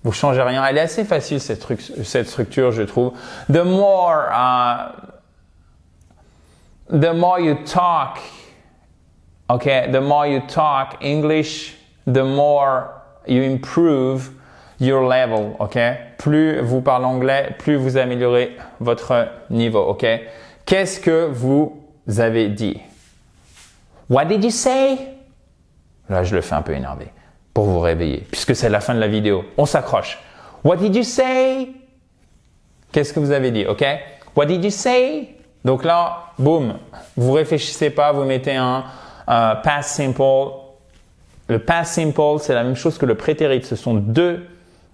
A: Vous changez rien. Elle est assez facile, cette structure, je trouve. The more you talk. Okay? The more you talk English, the more you improve your level, ok? Plus vous parlez anglais, plus vous améliorez votre niveau, ok? Qu'est-ce que vous avez dit? What did you say? Là, je le fais un peu énervé pour vous réveiller, puisque c'est la fin de la vidéo. On s'accroche. What did you say? Qu'est-ce que vous avez dit, ok? What did you say? Donc là, boum, vous réfléchissez pas, vous mettez un past simple. Le past simple, c'est la même chose que le prétérit. Ce sont deux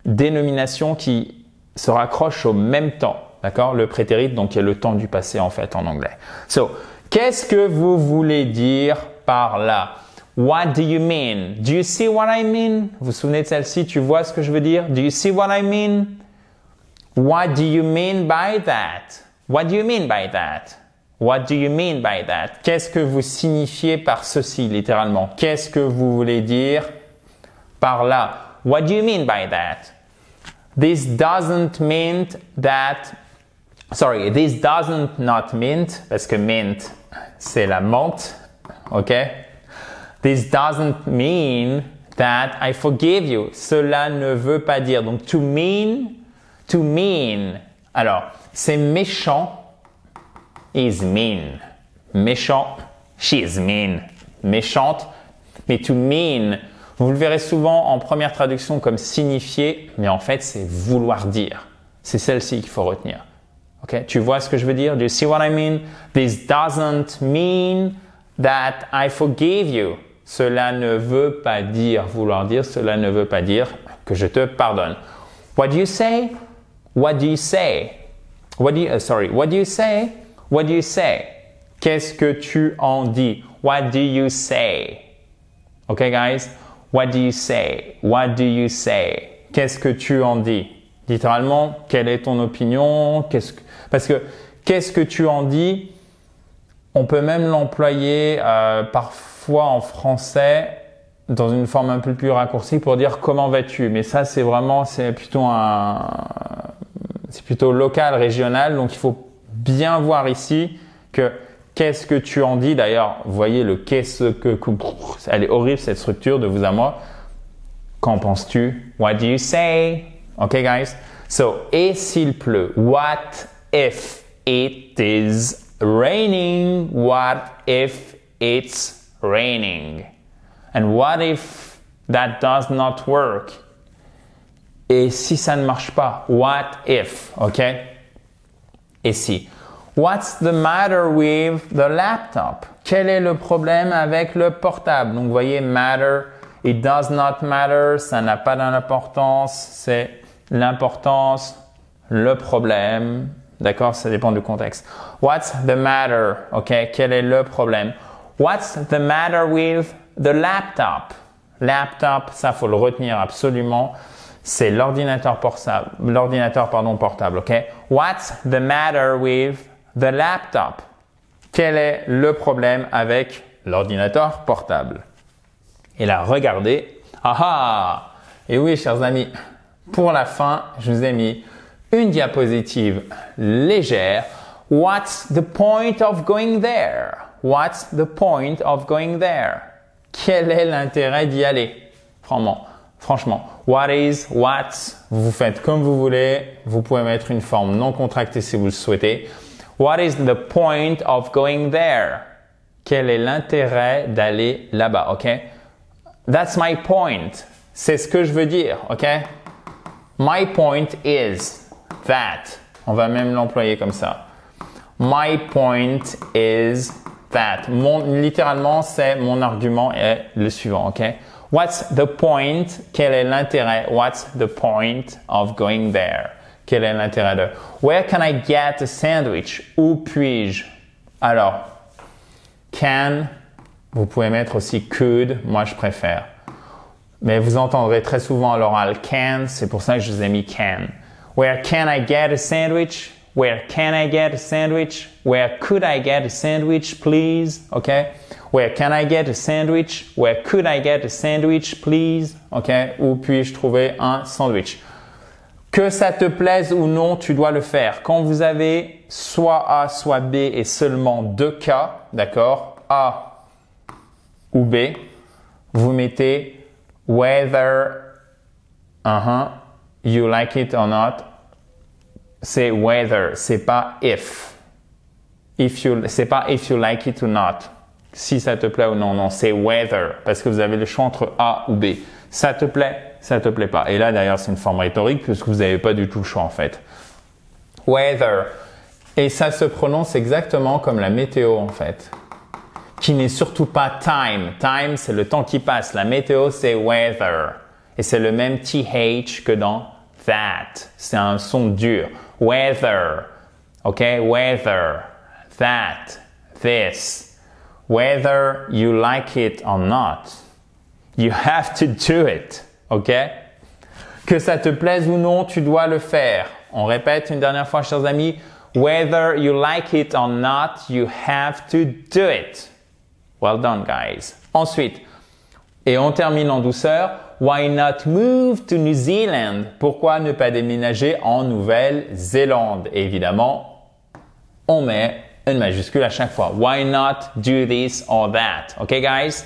A: dénominations qui se raccrochent au même temps. D'accord? Le prétérit, donc, qui est le temps du passé, en fait, en anglais. So, qu'est-ce que vous voulez dire par là? What do you mean? Do you see what I mean? Vous vous souvenez de celle-ci? Tu vois ce que je veux dire? Do you see what I mean? What do you mean by that? What do you mean by that? What do you mean by that? Qu'est-ce que vous signifiez par ceci, littéralement? Qu'est-ce que vous voulez dire par là? What do you mean by that? This doesn't mean that... Sorry, this doesn't not mean, parce que mint, c'est la menthe, ok? This doesn't mean that I forgive you. Cela ne veut pas dire. Donc, to mean. Alors, c'est méchant. Is mean. Méchant. She is mean. Méchante. Mais to mean, vous le verrez souvent en première traduction comme signifier, mais en fait, c'est vouloir dire. C'est celle-ci qu'il faut retenir. Ok? Tu vois ce que je veux dire? Do you see what I mean? This doesn't mean that I forgive you. Cela ne veut pas dire, vouloir dire, cela ne veut pas dire que je te pardonne. What do you say? What do you say? What do you say? What do you say? Qu'est-ce que tu en dis? What do you say? Okay, guys? What do you say? What do you say? Qu'est-ce que tu en dis? Littéralement, quelle est ton opinion? Parce que qu'est-ce que tu en dis? On peut même l'employer parfois en français dans une forme un peu plus raccourcie pour dire comment vas-tu. Mais ça, c'est plutôt local, régional. Donc, il faut bien voir ici que qu'est-ce que tu en dis. D'ailleurs, vous voyez le qu'est-ce que, elle est horrible cette structure de vous à moi. Qu'en penses-tu? What do you say? Okay, guys? So, et s'il pleut? What if it is raining? What if it's raining? And what if that does not work? Et si ça ne marche pas? What if? Ok? Et si? What's the matter with the laptop? Quel est le problème avec le portable? Donc, vous voyez, matter It does not matter, ça n'a pas d'importance, c'est l'importance, le problème. D'accord? Ça dépend du contexte. What's the matter? OK? Quel est le problème? What's the matter with the laptop? Laptop, ça faut le retenir absolument. C'est l'ordinateur portable. OK? What's the matter with the laptop? Quel est le problème avec l'ordinateur portable? Et là, regardez. Ah ah! Et oui, chers amis, pour la fin, je vous ai mis une diapositive légère. What's the point of going there? What's the point of going there? Quel est l'intérêt d'y aller? Franchement. What is, what's, vous faites comme vous voulez. Vous pouvez mettre une forme non contractée si vous le souhaitez. What is the point of going there? Quel est l'intérêt d'aller là-bas? OK? That's my point. C'est ce que je veux dire. OK? My point is that. On va même l'employer comme ça. My point is that. Littéralement, c'est mon argument est le suivant. OK? What's the point? Quel est l'intérêt? What's the point of going there? Quel est l'intérêt de? Where can I get a sandwich? Où puis-je? Alors, can, vous pouvez mettre aussi could, moi je préfère. Mais vous entendrez très souvent à l'oral can, c'est pour ça que je vous ai mis can. Where can I get a sandwich? Where can I get a sandwich? Where could I get a sandwich, please? OK? Where can I get a sandwich? Where could I get a sandwich, please? OK? Où puis-je trouver un sandwich? Que ça te plaise ou non, tu dois le faire. Quand vous avez soit A, soit B et seulement deux cas, d'accord? A ou B, vous mettez whether you like it or not. C'est whether, c'est pas if. C'est pas if you like it or not. Si ça te plaît ou non, non, c'est whether, parce que vous avez le choix entre A ou B. Ça te plaît pas. Et là, d'ailleurs, c'est une forme rhétorique puisque vous n'avez pas du tout le choix en fait. Weather. Et ça se prononce exactement comme la météo en fait, qui n'est surtout pas time. Time, c'est le temps qui passe. La météo, c'est weather. Et c'est le même TH que dans that. C'est un son dur. Weather. OK? Weather. That. This. Whether you like it or not. You have to do it. OK? Que ça te plaise ou non, tu dois le faire. On répète une dernière fois, chers amis. Whether you like it or not, you have to do it. Well done, guys. Ensuite, et on termine en douceur. Why not move to New Zealand? Pourquoi ne pas déménager en Nouvelle-Zélande? Évidemment, on met une majuscule à chaque fois. Why not do this or that? OK, guys?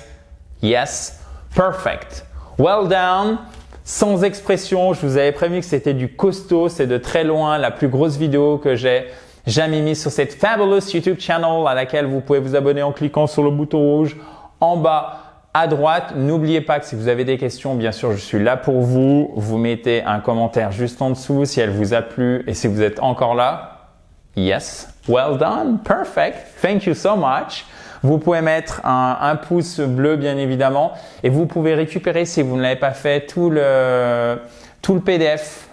A: Yes. Perfect. Well done. Sans expression, je vous avais prévenu que c'était du costaud. C'est de très loin la plus grosse vidéo que j'ai jamais mise sur cette fabulous YouTube channel à laquelle vous pouvez vous abonner en cliquant sur le bouton rouge en bas à droite. N'oubliez pas que si vous avez des questions, bien sûr, je suis là pour vous. Vous mettez un commentaire juste en dessous si elle vous a plu et si vous êtes encore là. Yes. Well done. Perfect. Thank you so much. Vous pouvez mettre un pouce bleu, bien évidemment, et vous pouvez récupérer, si vous ne l'avez pas fait, tout le PDF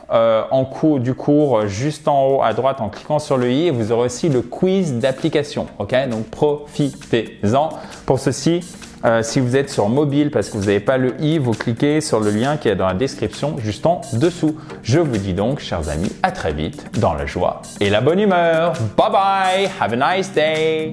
A: du cours juste en haut à droite en cliquant sur le i, et vous aurez aussi le quiz d'application. Ok, donc profitez-en. Pour ceci, si vous êtes sur mobile parce que vous n'avez pas le i, vous cliquez sur le lien qui est dans la description juste en dessous. Je vous dis donc, chers amis, à très vite dans la joie et la bonne humeur. Bye bye, have a nice day.